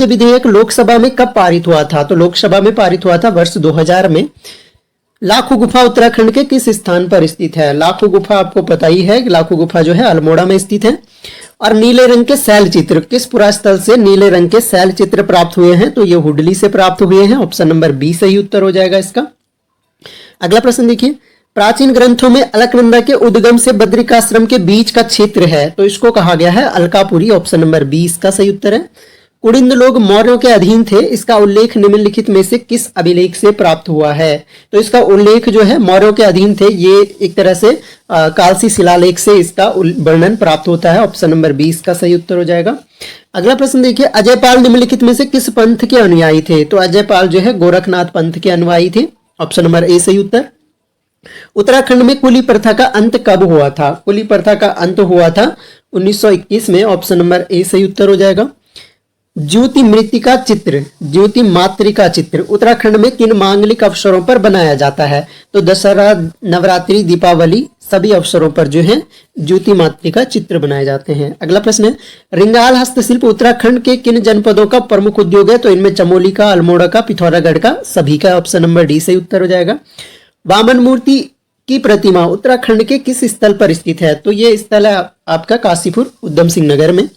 ये विधेयक लोकसभा में कब पारित हुआ था? तो लोकसभा में पारित हुआ था वर्ष 2000 में। लाखों गुफा उत्तराखंड के किस स्थान पर स्थित है? लाखों गुफा आपको पता ही है कि लाखों गुफा जो है अल्मोड़ा में स्थित है। और नीले रंग के शैल चित्र, किस पुरास्थल से नीले रंग के शैल चित्र प्राप्त हुए हैं? तो ये हुडली से प्राप्त हुए हैं। ऑप्शन नंबर बी सही उत्तर हो जाएगा इसका। अगला प्रश्न देखिए, प्राचीन ग्रंथों में अलकनंदा के उद्गम से बद्रिकाश्रम के बीच का क्षेत्र है, तो इसको कहा गया है अलकापुरी। ऑप्शन नंबर बी इसका सही उत्तर है। कुड़िंद लोग मौर्यों के अधीन थे, इसका उल्लेख निम्नलिखित में से किस अभिलेख से प्राप्त हुआ है? तो इसका उल्लेख जो है मौर्यों के अधीन थे, ये एक तरह से कालसी शिलालेख से इसका वर्णन प्राप्त होता है। ऑप्शन नंबर बी इसका सही उत्तर हो जाएगा। अगला प्रश्न देखिए, अजयपाल निम्नलिखित में से किस पंथ के अनुयायी थे? तो अजयपाल जो है गोरखनाथ पंथ के अनुयायी थे। ऑप्शन नंबर ए सही उत्तर। उत्तराखंड में कुली प्रथा का अंत कब हुआ था? कुली प्रथा का अंत हुआ था 1921 में। ऑप्शन नंबर ए सही उत्तर हो जाएगा। ज्योति मृत्तिका चित्र, ज्योति मातृका चित्र उत्तराखंड में किन मांगलिक अवसरों पर बनाया जाता है? तो दशहरा, नवरात्रि, दीपावली सभी अवसरों पर जो है ज्योति मातृका चित्र बनाए जाते हैं। अगला प्रश्न है, रिंगाल हस्तशिल्प उत्तराखंड के किन जनपदों का प्रमुख उद्योग है? तो इनमें चमोली का, अल्मोड़ा का, पिथौरागढ़ का, सभी का। ऑप्शन नंबर डी सही उत्तर हो जाएगा। वामन मूर्ति की प्रतिमा उत्तराखंड के किस स्थल पर स्थित है? तो ये स्थल है आपका काशीपुर, उधम सिंह नगर में।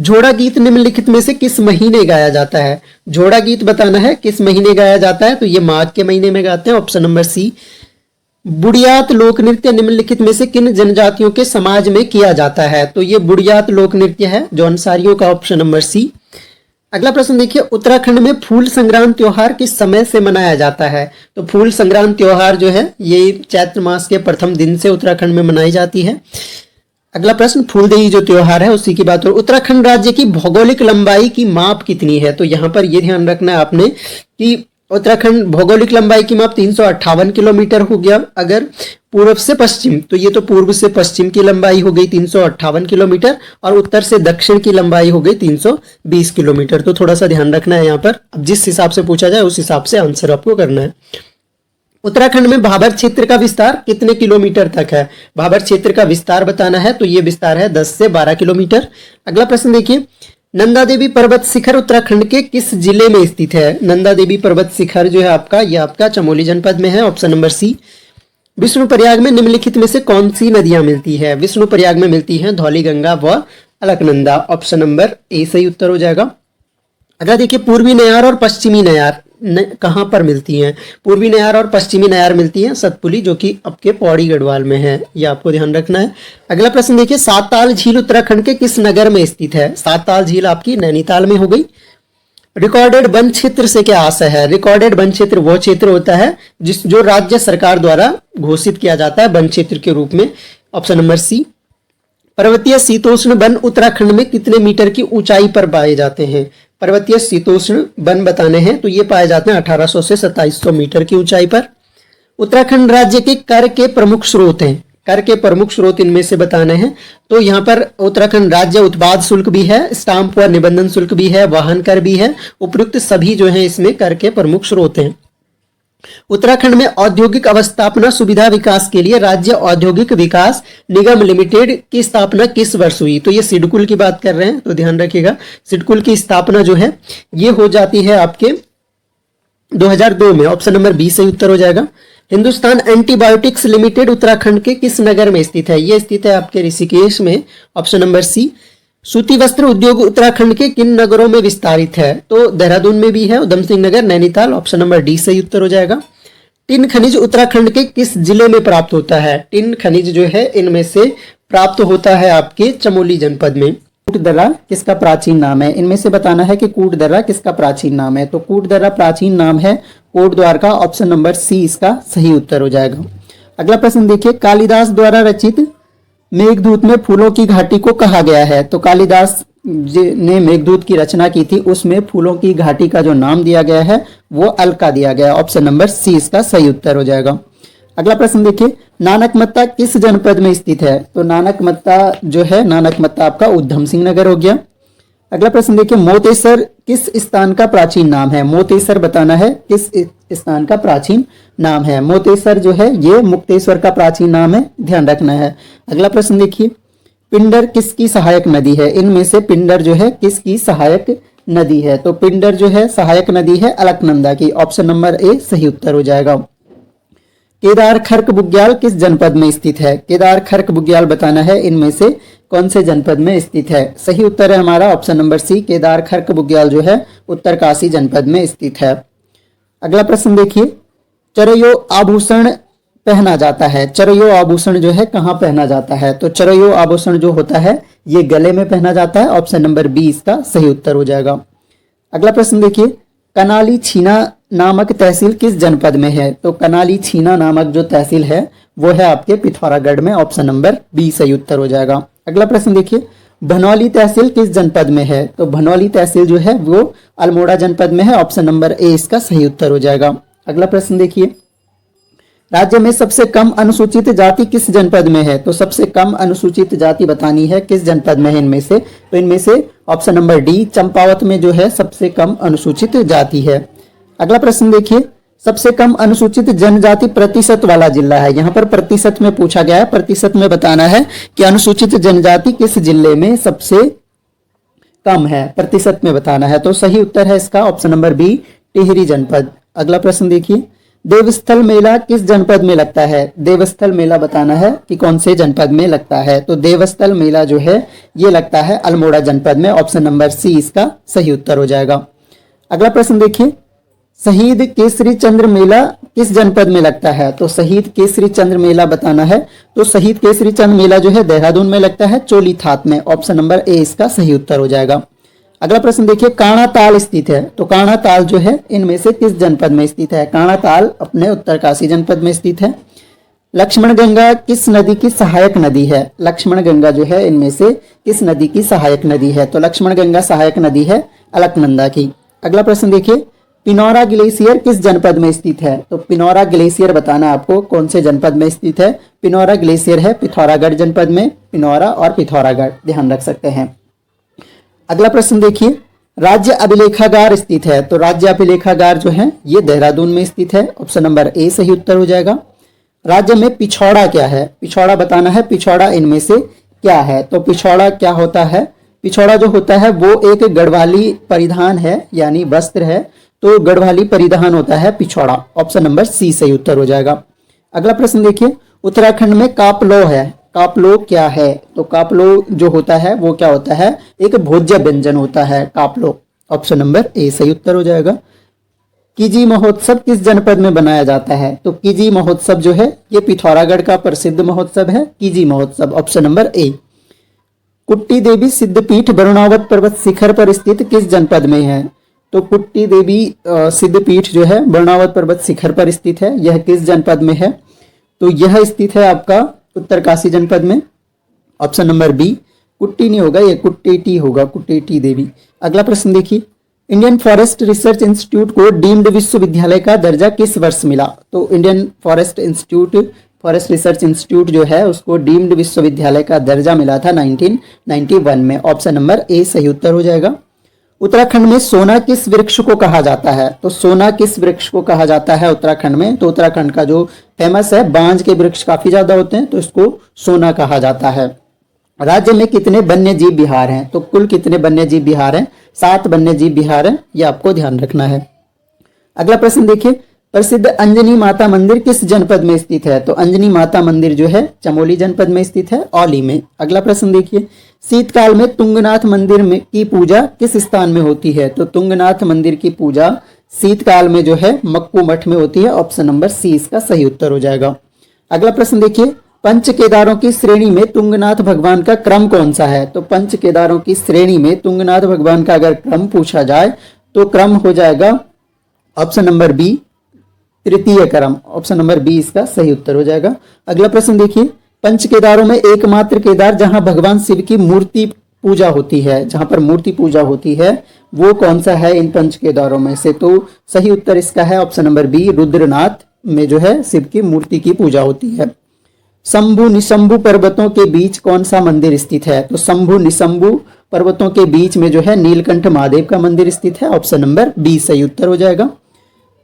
झोड़ा गीत निम्नलिखित में से किस महीने गाया जाता है? झोड़ा गीत बताना है किस महीने गाया जाता है? तो ये माघ के महीने में गाते हैं। ऑप्शन नंबर सी। बुढ़ियात लोक नृत्य निम्नलिखित में से किन जनजातियों के समाज में किया जाता है? तो ये बुढ़ियात लोक नृत्य है जौनसारियों का। Option number C. अगला प्रश्न देखिए, उत्तराखंड में फूल संग्राम त्योहार किस समय से मनाया जाता है? तो फूल संग्राम त्योहार जो है ये चैत्र मास के प्रथम दिन से उत्तराखंड में मनाई जाती है। अगला प्रश्न, फूलदेई जो त्योहार है उसी की बात हो। उत्तराखंड राज्य की भौगोलिक लंबाई की माप कितनी है? तो यहाँ पर ये ध्यान रखना है आपने कि उत्तराखंड भौगोलिक लंबाई की माप 358 किलोमीटर हो गया। अगर पूर्व से पश्चिम, तो ये तो पूर्व से पश्चिम की लंबाई हो गई 358 किलोमीटर, और उत्तर से दक्षिण की लंबाई हो गई 320 किलोमीटर। तो थोड़ा सा ध्यान रखना है यहाँ पर। अब जिस हिसाब से पूछा जाए उस हिसाब से आंसर आपको करना है। उत्तराखंड में भाबर क्षेत्र का विस्तार कितने किलोमीटर तक है? भाबर क्षेत्र का विस्तार बताना है, तो ये विस्तार है 10 से 12 किलोमीटर। अगला प्रश्न देखिए, नंदा देवी पर्वत शिखर उत्तराखंड के किस जिले में स्थित है? नंदा देवी पर्वत शिखर जो है आपका, ये आपका चमोली जनपद में है। ऑप्शन नंबर सी। विष्णुप्रयाग में निम्नलिखित में से कौन सी नदियां मिलती है? विष्णुप्रयाग में मिलती हैं धौली गंगा व अलकनंदा। ऑप्शन नंबर ए सही उत्तर हो जाएगा। अगला देखिए, पूर्वी नयार और पश्चिमी नयार कहाँ पर मिलती हैं? पूर्वी नयार और पश्चिमी नयार मिलती हैं सतपुली, जो कि आपके पौड़ी गढ़वाल में है, ये आपको ध्यान रखना है। अगला प्रश्न देखिए, सातताल झील उत्तराखंड के किस नगर में स्थित है? सातताल झील आपकी नैनीताल में हो गई। रिकॉर्डेड वन क्षेत्र से क्या आशय है? रिकॉर्डेड वन क्षेत्र वो क्षेत्र होता है जो राज्य सरकार द्वारा घोषित किया जाता है वन क्षेत्र के रूप में। Option number C. पर्वतीय शीतोष्ण वन उत्तराखंड में कितने मीटर की ऊंचाई पर पाए जाते हैं? पर्वतीय शीतोष्ण वन बताने हैं, तो ये पाए जाते हैं 1800 से 2700 मीटर की ऊंचाई पर। उत्तराखंड राज्य के कर के प्रमुख स्रोत हैं, कर के प्रमुख स्रोत इनमें से बताने हैं। तो यहाँ पर उत्तराखंड राज्य उत्पाद शुल्क भी है, स्टाम्प व निबंधन शुल्क भी है, वाहन कर भी है। उपयुक्त सभी जो है इसमें कर के प्रमुख स्रोत हैं। उत्तराखंड में औद्योगिक अवस्थापना सुविधा विकास के लिए राज्य औद्योगिक विकास निगम लिमिटेड की स्थापना किस वर्ष हुई? तो ये सिडकुल की बात कर रहे हैं, तो ध्यान रखिएगा। सिडकुल की स्थापना जो है ये हो जाती है आपके 2002 में। ऑप्शन नंबर बी सही उत्तर हो जाएगा। हिंदुस्तान एंटीबायोटिक्स लिमिटेड उत्तराखंड के किस नगर में स्थित है? ये स्थित है आपके ऋषिकेश में। Option number C. सूती वस्त्र उद्योग उत्तराखंड के किन नगरों में विस्तारित है? तो देहरादून में भी है, Udham Singh Nagar, Nainital. Option number D सही उत्तर हो जाएगा। टिन खनिज उत्तराखंड के किस जिले में प्राप्त होता है? टिन खनिज जो है इनमें से प्राप्त होता है आपके चमोली जनपद में। कूटदर्रा किसका प्राचीन नाम है? इनमें से बताना है कि कूटदर्रा किसका प्राचीन नाम है। तो कूटदर्रा प्राचीन नाम है कोट द्वार का। ऑप्शन नंबर सी इसका सही उत्तर हो जाएगा। अगला प्रश्न देखिए, कालिदास द्वारा रचित मेघदूत में फूलों की घाटी को कहा गया है। तो कालिदास ने मेघदूत की रचना की थी, उसमें फूलों की घाटी का जो नाम दिया गया है वो अलका दिया गया। ऑप्शन नंबर सी इसका सही उत्तर हो जाएगा। अगला प्रश्न देखिए, नानकमत्ता किस जनपद में स्थित है? तो नानकमत्ता जो है, नानकमत्ता आपका उधम सिंह नगर हो गया। अगला प्रश्न देखिए, मोतेसर किस स्थान का प्राचीन नाम है? मोतेसर बताना है किस स्थान का प्राचीन नाम है। मोतेसर जो है ये मुक्तेश्वर का प्राचीन नाम है, ध्यान रखना है। अगला प्रश्न देखिए, पिंडर किसकी सहायक नदी है? इनमें से पिंडर जो है किसकी सहायक नदी है, तो पिंडर जो है सहायक नदी है अलकनंदा की। ऑप्शन नंबर ए सही उत्तर हो जाएगा। केदार खर्क बुग्याल किस जनपद में स्थित है? केदार खर्क बुग्याल बताना है इनमें से कौन से जनपद में स्थित है। सही उत्तर है हमारा ऑप्शन नंबर सी, केदार खर्क बुग्याल जो है उत्तरकाशी जनपद में स्थित है। अगला प्रश्न देखिए, चरयो आभूषण पहना जाता है। चरयो आभूषण जो है कहाँ पहना जाता है? तो चरयो आभूषण जो होता है ये गले में पहना जाता है। ऑप्शन नंबर बी इसका सही उत्तर हो जाएगा। अगला प्रश्न देखिए, कनाली छीना नामक तहसील किस जनपद में है? तो कनाली छीना नामक जो तहसील है वो है आपके पिथौरागढ़ में। ऑप्शन नंबर बी सही उत्तर हो जाएगा। अगला प्रश्न देखिए, भनौली तहसील किस जनपद में है? तो भनौली तहसील जो है वो अल्मोड़ा जनपद में है। ऑप्शन नंबर ए इसका सही उत्तर हो जाएगा। अगला प्रश्न देखिए, राज्य में सबसे कम अनुसूचित जाति किस जनपद में है? तो सबसे कम अनुसूचित जाति बतानी है किस जनपद में है इनमें से? तो इनमें से ऑप्शन नंबर डी चंपावत में जो है सबसे कम अनुसूचित जाति है। अगला प्रश्न देखिए, सबसे कम अनुसूचित जनजाति प्रतिशत वाला जिला है। यहाँ पर प्रतिशत में पूछा गया है, प्रतिशत में बताना है कि अनुसूचित जनजाति किस जिले में सबसे कम है, प्रतिशत में बताना है। तो सही उत्तर है इसका ऑप्शन नंबर बी टिहरी जनपद। अगला प्रश्न देखिए, देवस्थल मेला किस जनपद में लगता है? देवस्थल मेला बताना है कि कौन से जनपद में लगता है। तो देवस्थल मेला जो है ये लगता है अल्मोड़ा जनपद में। ऑप्शन नंबर सी इसका सही उत्तर हो जाएगा। अगला प्रश्न देखिए, शहीद केसरी चंद्र मेला किस जनपद में लगता है? तो शहीद केसरी चंद्र मेला बताना है। तो शहीद केसरी चंद्र मेला जो है देहरादून में लगता है, चोली थात में। ऑप्शन नंबर ए इसका सही उत्तर हो जाएगा। अगला प्रश्न देखिए, काणा ताल स्थित है। तो काणा ताल जो है इनमें से किस जनपद में स्थित है? काणा ताल अपने उत्तरकाशी जनपद में स्थित है। लक्ष्मण गंगा किस नदी की सहायक नदी है? लक्ष्मण गंगा जो है इनमें से किस नदी की सहायक नदी है? तो लक्ष्मण गंगा सहायक नदी है अलकनंदा की। अगला प्रश्न देखिए, पिनौरा ग्लेशियर किस जनपद में स्थित है? तो पिनौरा ग्लेशियर बताना आपको कौन से जनपद में स्थित है। पिनौरा ग्लेशियर है पिथौरागढ़ जनपद में। पिनौरा और पिथौरागढ़ ध्यान रख सकते हैं। अगला प्रश्न देखिए, राज्य अभिलेखागार स्थित है। तो राज्य अभिलेखागार जो है ये देहरादून में स्थित है। ऑप्शन नंबर ए सही उत्तर हो जाएगा। राज्य में पिछौड़ा क्या है? पिछौड़ा बताना है, पिछौड़ा इनमें से क्या है? तो पिछौड़ा क्या होता है? पिछौड़ा जो होता है वो एक गढ़वाली परिधान है, यानी वस्त्र है। तो गढ़वाली परिधान होता है पिछौड़ा। ऑप्शन नंबर सी सही उत्तर हो जाएगा। अगला प्रश्न देखिए, उत्तराखंड में कापलो है। कापलो क्या है? तो कापलो जो होता है वो क्या होता है? एक भोज्य व्यंजन होता है कापलो। ऑप्शन नंबर ए सही उत्तर हो जाएगा। कीजी महोत्सव किस जनपद में बनाया जाता है? तो कीजी महोत्सव जो है ये पिथौरागढ़ का प्रसिद्ध महोत्सव है, कीजी महोत्सव। Option number A. कुट्टी देवी सिद्धपीठ वरुणावत पर्वत शिखर पर स्थित किस जनपद में है? तो कुट्टी देवी सिद्धपीठ जो है वरुणावत पर्वत शिखर पर स्थित है। यह किस जनपद में है? तो यह स्थित है आपका उत्तरकाशी जनपद में। Option number B. कुट्टी नहीं होगा, ये कुट्टेटी होगा, कुट्टेटी देवी। अगला प्रश्न देखिए, इंडियन फॉरेस्ट रिसर्च इंस्टीट्यूट को डीम्ड विश्वविद्यालय का दर्जा किस वर्ष मिला? तो Indian forest institute, forest research institute जो है उसको डीम्ड विश्वविद्यालय का दर्जा मिला था 1991 में। ऑप्शन नंबर ए सही उत्तर हो जाएगा। उत्तराखंड में सोना किस वृक्ष को कहा जाता है? तो सोना किस वृक्ष को कहा जाता है उत्तराखंड में? तो उत्तराखंड का जो फेमस है बांज के वृक्ष काफी ज्यादा होते हैं, तो इसको सोना कहा जाता है। राज्य में कितने वन्य जीव विहार हैं? तो कुल कितने वन्य जीव विहार हैं? 7 वन्य जीव विहार हैं, ये आपको ध्यान रखना है। अगला प्रश्न देखिए, प्रसिद्ध अंजनी माता मंदिर किस जनपद में स्थित है? तो अंजनी माता मंदिर जो है चमोली जनपद में स्थित है, औली में। अगला प्रश्न देखिए, शीतकाल में तुंगनाथ मंदिर में की पूजा किस स्थान में होती है? तो तुंगनाथ मंदिर की पूजा शीतकाल में जो है मक्कू मठ में होती है। ऑप्शन नंबर सी इसका सही उत्तर हो जाएगा। अगला प्रश्न देखिए, पंच केदारों की श्रेणी में तुंगनाथ भगवान का क्रम कौन सा है? तो पंच केदारों की श्रेणी में तुंगनाथ भगवान का अगर क्रम पूछा जाए तो क्रम हो जाएगा ऑप्शन नंबर बी तृतीय क्रम। ऑप्शन नंबर बी इसका सही उत्तर हो जाएगा। अगला प्रश्न देखिए, पंच केदारों में एकमात्र केदार जहां भगवान शिव की मूर्ति पूजा होती है, जहां पर मूर्ति पूजा होती है, वो कौन सा है इन पंच केदारों में से? तो सही उत्तर इसका है ऑप्शन नंबर बी, रुद्रनाथ में जो है शिव की मूर्ति की पूजा होती है। शंभु निशंभु पर्वतों के बीच कौन सा मंदिर स्थित है? तो शंभु निशंभु पर्वतों के बीच में जो है नीलकंठ महादेव का मंदिर स्थित है। ऑप्शन नंबर बी सही उत्तर हो जाएगा।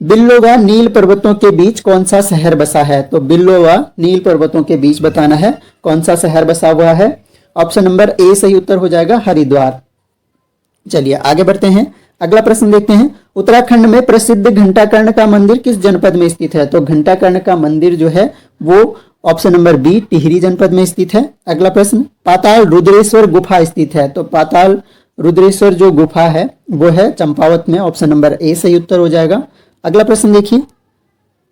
बिल्लो व नील पर्वतों के बीच कौन सा शहर बसा है? तो बिल्लो व नील पर्वतों के बीच बताना है कौन सा शहर बसा हुआ है। ऑप्शन नंबर ए सही उत्तर हो जाएगा, हरिद्वार। चलिए आगे बढ़ते हैं, अगला प्रश्न देखते हैं। उत्तराखंड में प्रसिद्ध घंटाकर्ण का मंदिर किस जनपद में स्थित है? तो घंटाकर्ण का मंदिर जो है वो ऑप्शन नंबर बी टिहरी जनपद में स्थित है। अगला प्रश्न, पाताल रुद्रेश्वर गुफा स्थित है? तो पाताल रुद्रेश्वर जो गुफा है वो है चंपावत में, ऑप्शन नंबर ए सही उत्तर हो जाएगा। अगला प्रश्न देखिए,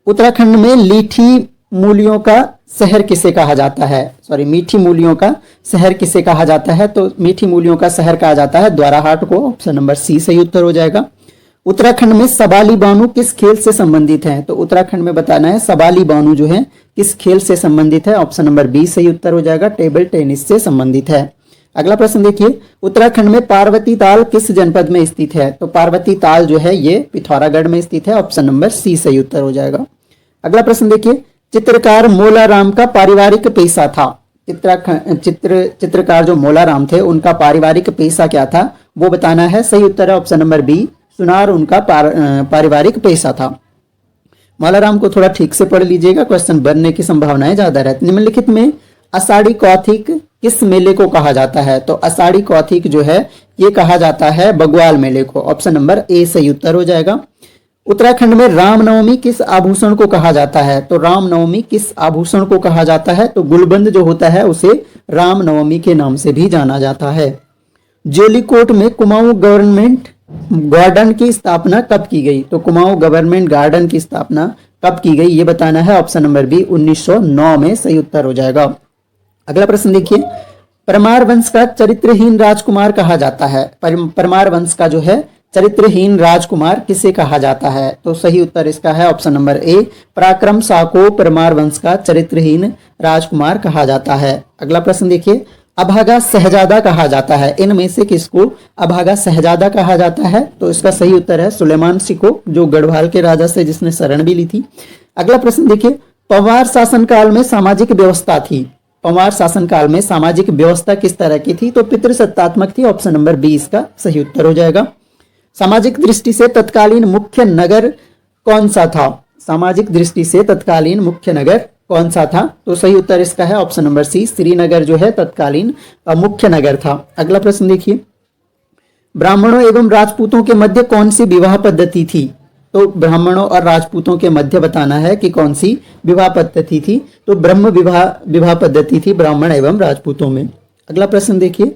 उत्तराखंड में लीठी मूलियों का शहर किसे कहा जाता है? सॉरी, मीठी मूलियों का शहर किसे कहा जाता है? तो मीठी मूलियों का शहर कहा जाता है द्वाराहाट को, ऑप्शन नंबर सी सही उत्तर हो जाएगा। उत्तराखंड में सबाली बानू किस खेल से संबंधित है? तो उत्तराखंड में बताना है सबाली बानू जो है किस खेल से संबंधित है, ऑप्शन नंबर बी सही उत्तर हो जाएगा, टेबल टेनिस से संबंधित है। अगला प्रश्न देखिए, उत्तराखंड में पार्वती ताल किस जनपद में स्थित है? तो पार्वती ताल जो है ये पिथौरागढ़ में स्थित है, ऑप्शन नंबर सी सही उत्तर हो जाएगा। अगला प्रश्न देखिए, चित्रकार मोलाराम का पारिवारिक पेशा था? चित्रकार जो मोलाराम थे उनका पारिवारिक पेशा क्या था वो बताना है, सही उत्तर है ऑप्शन नंबर बी, सुनार उनका पारिवारिक पेशा था। मोलाराम को थोड़ा ठीक से पढ़ लीजिएगा, क्वेश्चन बनने की संभावनाएं ज्यादा रहती। निम्नलिखित में आषाढ़ी कौथिक किस मेले को कहा जाता है? तो आषाढ़ी कौथिक जो है ये कहा जाता है बग्वाल मेले को, ऑप्शन नंबर ए सही उत्तर हो जाएगा। उत्तराखंड में रामनवमी किस आभूषण को कहा जाता है? तो रामनवमी किस आभूषण को कहा जाता है? तो गुलबंद जो होता है उसे रामनवमी के नाम से भी जाना जाता है। जोलीकोट में कुमाऊं गवर्नमेंट गार्डन की स्थापना कब की गई? तो कुमाऊं गवर्नमेंट गार्डन की स्थापना कब की गई ये बताना है, ऑप्शन नंबर बी 1909 में सही उत्तर हो जाएगा। अगला प्रश्न देखिए, परमार वंश का चरित्रहीन राजकुमार कहा जाता है? परमार वंश का जो है चरित्रहीन राजकुमार किसे कहा जाता है? तो सही उत्तर इसका है ऑप्शन नंबर ए, पराक्रम शाह को परमार वंश का चरित्रहीन राजकुमार कहा जाता है। अगला प्रश्न देखिए, अभागा शहजादा कहा जाता है? इनमें से किसको अभागा शहजादा कहा जाता है? तो इसका सही उत्तर है सुलेमान सिंह को, जो गढ़वाल के राजा से जिसने शरण भी ली थी। अगला प्रश्न देखिए, पंवार शासनकाल में सामाजिक व्यवस्था थी? पंवार शासनकाल में सामाजिक व्यवस्था किस तरह की थी? तो पितृसत्तात्मक थी, ऑप्शन नंबर बी इसका सही उत्तर हो जाएगा। सामाजिक दृष्टि से तत्कालीन मुख्य नगर कौन सा था? सामाजिक दृष्टि से तत्कालीन मुख्य नगर कौन सा था? तो सही उत्तर इसका है ऑप्शन नंबर सी, श्रीनगर जो है तत्कालीन मुख्य नगर था। अगला प्रश्न देखिए, ब्राह्मणों एवं राजपूतों के मध्य कौन सी विवाह पद्धति थी? तो ब्राह्मणों और राजपूतों के मध्य बताना है कि कौन सी विवाह पद्धति थी? तो ब्रह्म विवाह पद्धति थी ब्राह्मण एवं राजपूतों में। अगला प्रश्न देखिए,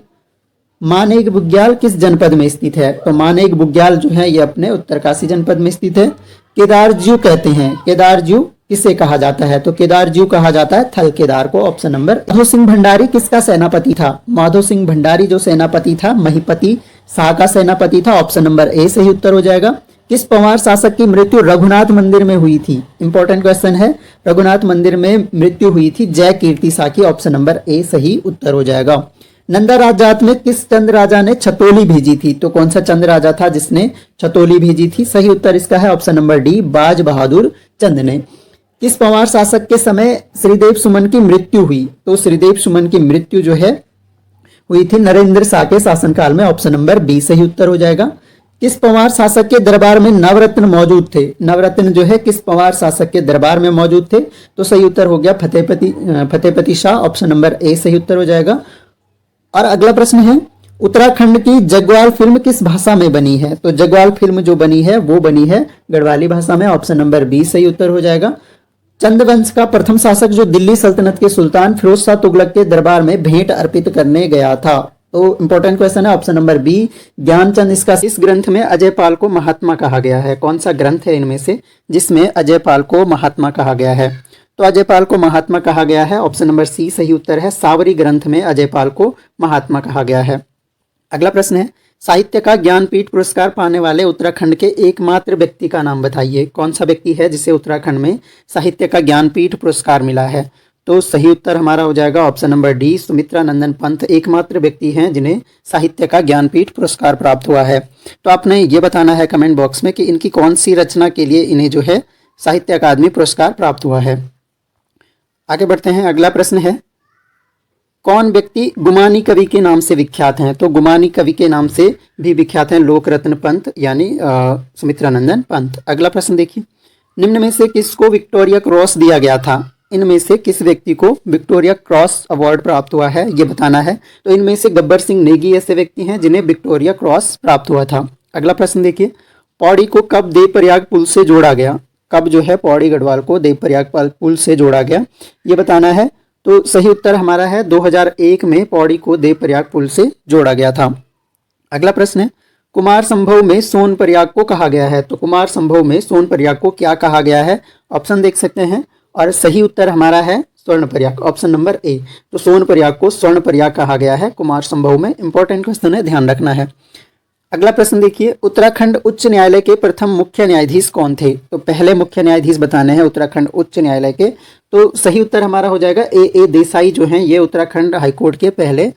मानेक बुग्याल किस जनपद में स्थित है? तो मानेक बुग्याल जो है ये अपने उत्तरकाशी जनपद में स्थित है। केदारज्यू कहते हैं, केदारज्यू किसे कहा जाता है? तो केदारज्यू कहा जाता है थल केदार को, ऑप्शन नंबर। माधो सिंह भंडारी किसका सेनापति था? माधो सिंह भंडारी जो सेनापति था महिपति शाह का सेनापति था, ऑप्शन नंबर ए सही उत्तर हो जाएगा। किस पंवार शासक की मृत्यु रघुनाथ मंदिर में हुई थी? इंपॉर्टेंट क्वेश्चन है, रघुनाथ मंदिर में मृत्यु हुई थी जय कीर्ति शाह की, ऑप्शन नंबर ए सही उत्तर हो जाएगा। नंदा राजजात में किस चंद राजा ने छतोली भेजी थी? तो कौन सा चंद राजा था जिसने छतोली भेजी थी? सही उत्तर इसका है ऑप्शन नंबर डी, बाज बहादुर चंद ने। किस पंवार शासक के समय श्रीदेव सुमन की मृत्यु हुई? तो श्रीदेव सुमन की मृत्यु जो है हुई थी नरेंद्र शाह के शासनकाल में, ऑप्शन नंबर बी सही उत्तर हो जाएगा। किस पंवार शासक के दरबार में नवरत्न मौजूद थे? नवरत्न जो है किस पंवार शासक के दरबार में मौजूद थे? तो सही उत्तर हो गया Fatehpati Shah, option number A सही उत्तर हो जाएगा। और अगला प्रश्न है, उत्तराखंड की जगवाल फिल्म किस भाषा में बनी है? तो जगवाल फिल्म जो बनी है वो बनी है गढ़वाली भाषा में, ऑप्शन नंबर बी सही उत्तर हो जाएगा। चंदवंश का प्रथम शासक जो दिल्ली सल्तनत के सुल्तान फिरोज शाह तुगलक के दरबार में भेंट अर्पित करने गया था? तो इंपॉर्टेंट क्वेश्चन है, ऑप्शन नंबर बी ज्ञानचंद इसका। इस ग्रंथ में अजय पाल को महात्मा कहा गया है, कौन सा ग्रंथ है इनमें से जिसमें अजय पाल को महात्मा कहा गया है? तो अजय पाल को महात्मा कहा गया है, ऑप्शन नंबर सी सही उत्तर है, सावरी ग्रंथ में अजय पाल को महात्मा कहा गया है। अगला प्रश्न है, साहित्य का ज्ञानपीठ पुरस्कार पाने वाले उत्तराखंड के एकमात्र व्यक्ति का नाम बताइए। कौन सा व्यक्ति है जिसे उत्तराखंड में साहित्य का ज्ञानपीठ पुरस्कार मिला है? तो सही उत्तर हमारा हो जाएगा ऑप्शन नंबर डी, सुमित्रा नंदन पंत एकमात्र व्यक्ति हैं जिन्हें साहित्य का ज्ञानपीठ पुरस्कार प्राप्त हुआ है। तो आपने ये बताना है कमेंट बॉक्स में कि इनकी कौन सी रचना के लिए इन्हें जो है साहित्य अकादमी पुरस्कार प्राप्त हुआ है। आगे बढ़ते हैं, अगला प्रश्न है, कौन व्यक्ति गुमानी कवि के नाम से विख्यात हैं? तो गुमानी कवि के नाम से भी विख्यात हैं लोकरत्न पंत यानी सुमित्रा नंदन पंत। अगला प्रश्न देखिए, निम्न में से किसको विक्टोरिया क्रॉस दिया गया था? इनमें से किस व्यक्ति को विक्टोरिया क्रॉस अवार्ड प्राप्त हुआ है, ये बताना है। तो इनमें से गब्बर सिंह नेगी ऐसे व्यक्ति हैं जिन्हें विक्टोरिया क्रॉस प्राप्त हुआ था। अगला प्रश्न देखिए, पौड़ी को कब देवप्रयाग पुल से जोड़ा गया? कब जो है पौड़ी गढ़वाल को देवप्रयाग पुल से जोड़ा गया, ये बताना है। तो सही उत्तर हमारा है 2001 में पौड़ी को देवप्रयाग पुल से जोड़ा गया था। अगला प्रश्न है, कुमार संभव में सोन प्रयाग को कहा गया है। तो कुमार संभव में सोन प्रयाग को क्या कहा गया है? ऑप्शन देख सकते हैं और सही उत्तर हमारा है स्वर्ण प्रयाग, ऑप्शन नंबर ए। तो सोन प्रयाग को स्वर्ण प्रयाग कहा गया है कुमार संभव में। इंपॉर्टेंट क्वेश्चन है, ध्यान रखना है। अगला प्रश्न देखिए, उत्तराखंड उच्च न्यायालय के प्रथम मुख्य न्यायाधीश कौन थे? तो पहले मुख्य न्यायाधीश बताने हैं उत्तराखंड उच्च न्यायालय के। तो सही उत्तर हमारा हो जाएगा ए देसाई जो हैं, ये उत्तराखंड हाईकोर्ट के पहले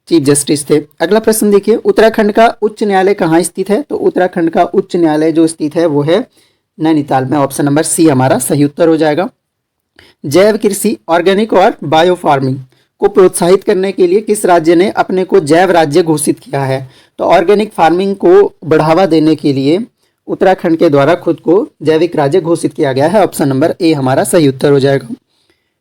चीफ जस्टिस थे। अगला प्रश्न देखिए, उत्तराखंड का उच्च न्यायालय कहाँ स्थित है? तो उत्तराखंड का उच्च न्यायालय जो स्थित है वो है नैनीताल में, ऑप्शन नंबर सी हमारा सही उत्तर हो जाएगा। जैव कृषि, ऑर्गेनिक और बायो फार्मिंग को प्रोत्साहित करने के लिए किस राज्य ने अपने को जैव राज्य घोषित किया है? तो ऑर्गेनिक फार्मिंग को बढ़ावा देने के लिए उत्तराखंड के द्वारा खुद को जैविक राज्य घोषित किया गया है, ऑप्शन नंबर ए हमारा सही उत्तर हो जाएगा।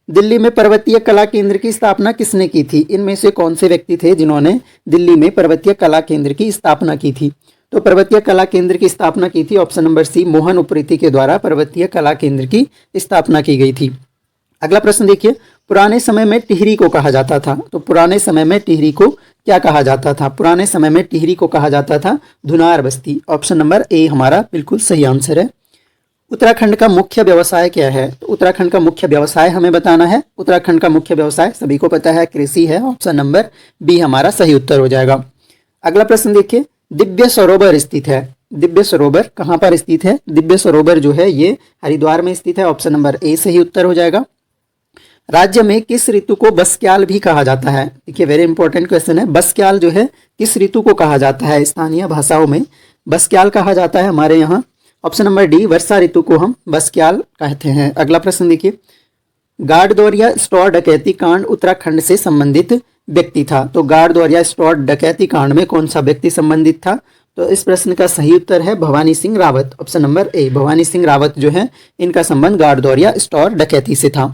दिल्ली में पर्वतीय कला केंद्र की स्थापना किसने की थी? इनमें से कौन से व्यक्ति थे जिन्होंने दिल्ली में पर्वतीय कला केंद्र की स्थापना की थी? तो पर्वतीय कला केंद्र की स्थापना की थी, option number C, Mohan Upreti के द्वारा पर्वतीय कला केंद्र की स्थापना की गई थी। अगला प्रश्न देखिए, पुराने समय में टिहरी को कहा जाता था। तो पुराने समय में टिहरी को क्या कहा जाता था? पुराने समय में टिहरी को कहा जाता था धुनार बस्ती, ऑप्शन नंबर ए हमारा बिल्कुल सही आंसर है। उत्तराखंड का मुख्य व्यवसाय क्या है? तो उत्तराखंड का मुख्य व्यवसाय हमें बताना है। उत्तराखंड का मुख्य व्यवसाय सभी को पता है कृषि है, ऑप्शन नंबर बी हमारा सही उत्तर हो जाएगा। अगला प्रश्न देखिए, दिव्य सरोवर स्थित है। दिव्य सरोवर कहाँ पर स्थित है? दिव्य सरोवर जो है ये हरिद्वार में स्थित है, ऑप्शन नंबर ए सही उत्तर हो जाएगा। राज्य में किस ऋतु को बसक्याल भी कहा जाता है? देखिए वेरी इंपॉर्टेंट क्वेश्चन है। बसक्याल जो है किस ऋतु को कहा जाता है? स्थानीय भाषाओं में बसक्याल कहा जाता है हमारे यहाँ, ऑप्शन नंबर डी वर्षा ऋतु को हम बसक्याल कहते हैं। अगला प्रश्न देखिए, गारदौरिया स्टोर डकैती कांड उत्तराखंड से संबंधित व्यक्ति था। तो गारदौरिया स्टोर डकैती कांड में कौन सा व्यक्ति संबंधित था? तो इस प्रश्न का सही उत्तर है Bhavani Singh Rawat, option number A. Bhavani Singh Rawat जो है इनका संबंध गारदौरिया स्टोर डकैती से था।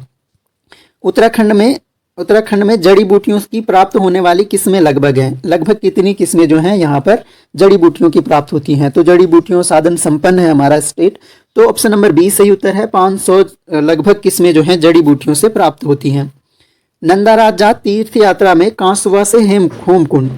उत्तराखंड में जड़ी बूटियों की प्राप्त होने वाली किस्में लगभग हैं। लगभग कितनी किस्में जो हैं यहाँ पर जड़ी बूटियों की प्राप्त होती हैं? तो जड़ी बूटियों साधन संपन्न है हमारा स्टेट, तो ऑप्शन नंबर बी सही उत्तर है। 500 लगभग किस्में जो हैं जड़ी बूटियों से प्राप्त होती हैं। नंदाराजा तीर्थ यात्रा में कांसुआ से होमकुंड,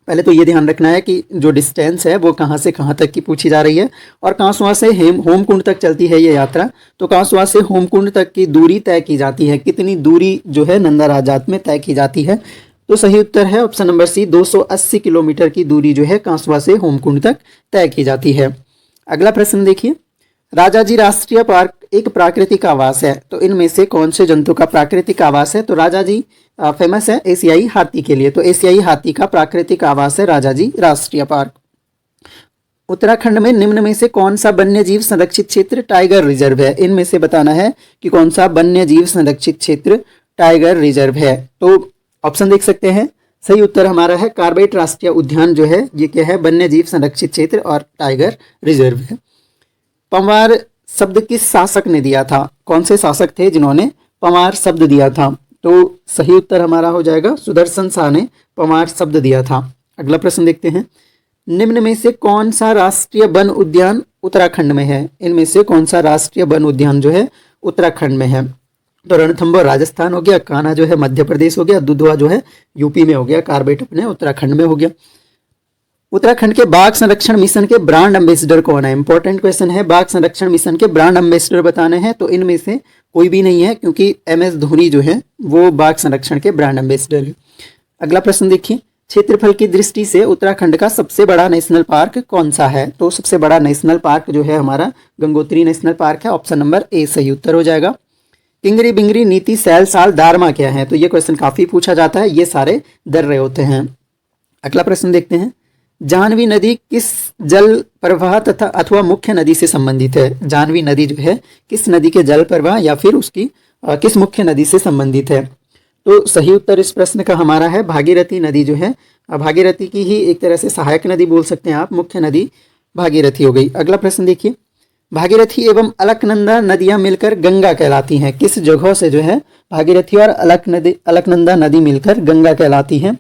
पहले तो ये ध्यान रखना है कि जो डिस्टेंस है वो कहाँ से कहाँ तक की पूछी जा रही है, और कांसुआ से होमकुंड तक चलती है ये यात्रा। तो कांसुआ से होमकुंड तक की दूरी तय की जाती है, कितनी दूरी जो है नंदाराजात में तय की जाती है? तो सही उत्तर है ऑप्शन नंबर सी, 280 किलोमीटर की दूरी जो है कांसुआ से होमकुंड तक तय की जाती है। अगला प्रश्न देखिए, राजाजी राष्ट्रीय पार्क एक प्राकृतिक आवास है। तो इनमें से कौन से जंतु का प्राकृतिक आवास है? तो राजाजी फेमस है एशियाई हाथी के लिए, तो एशियाई हाथी का प्राकृतिक आवास है राजाजी राष्ट्रीय पार्क। उत्तराखंड में निम्न में से कौन सा वन्य जीव संरक्षित क्षेत्र टाइगर रिजर्व है? इनमें से बताना है कि कौन सा वन्य जीव संरक्षित क्षेत्र टाइगर रिजर्व है। तो ऑप्शन देख सकते हैं, सही उत्तर हमारा है कार्बेट राष्ट्रीय उद्यान जो है ये क्या है? वन्य जीव संरक्षित क्षेत्र और टाइगर रिजर्व है। पंवार शब्द किस शासक ने दिया था? कौन से शासक थे जिन्होंने पंवार शब्द दिया था? तो सही उत्तर हमारा हो जाएगा सुदर्शन शाह ने पंवार शब्द दिया था। अगला प्रश्न देखते हैं, निम्न में से कौन सा राष्ट्रीय वन उद्यान उत्तराखंड में है? इनमें से कौन सा राष्ट्रीय वन उद्यान जो है उत्तराखंड में है? तो रणथंभौर राजस्थान हो गया, कान्हा जो है मध्य प्रदेश हो गया, दुधवा जो है यूपी में हो गया, कार्बेट अपने उत्तराखंड में हो गया। उत्तराखंड के बाघ संरक्षण मिशन के ब्रांड एम्बेसडर कौन है? इंपॉर्टेंट क्वेश्चन है, बाघ संरक्षण मिशन के ब्रांड एम्बेसडर बताने हैं। तो इनमें से कोई भी नहीं है क्योंकि MS धोनी जो है वो बाघ संरक्षण के ब्रांड एम्बेसडर है। अगला प्रश्न देखिए, क्षेत्रफल की दृष्टि से उत्तराखंड का सबसे बड़ा नेशनल पार्क कौन सा है? तो सबसे बड़ा नेशनल पार्क जो है हमारा गंगोत्री नेशनल पार्क है, ऑप्शन नंबर ए सही उत्तर हो जाएगा। किंगरी बिंगरी नीति सैल साल दारमा क्या है? तो ये क्वेश्चन काफी पूछा जाता है, ये सारे दर्रे होते हैं। अगला प्रश्न देखते हैं, जाह्नवी नदी किस जल प्रवाह तथा अथवा मुख्य नदी से संबंधित है? जाह्नवी नदी जो है किस नदी के जल प्रवाह या फिर उसकी किस मुख्य नदी से संबंधित है? तो सही उत्तर इस प्रश्न का हमारा है भागीरथी नदी जो है, भागीरथी की ही एक तरह से सहायक नदी बोल सकते हैं आप, मुख्य नदी भागीरथी हो गई। अगला प्रश्न देखिए, भागीरथी एवं अलकनंदा नदियां मिलकर गंगा कहलाती हैं। किस जगह से जो है भागीरथी और अलकनंदा नदी मिलकर गंगा कहलाती हैं?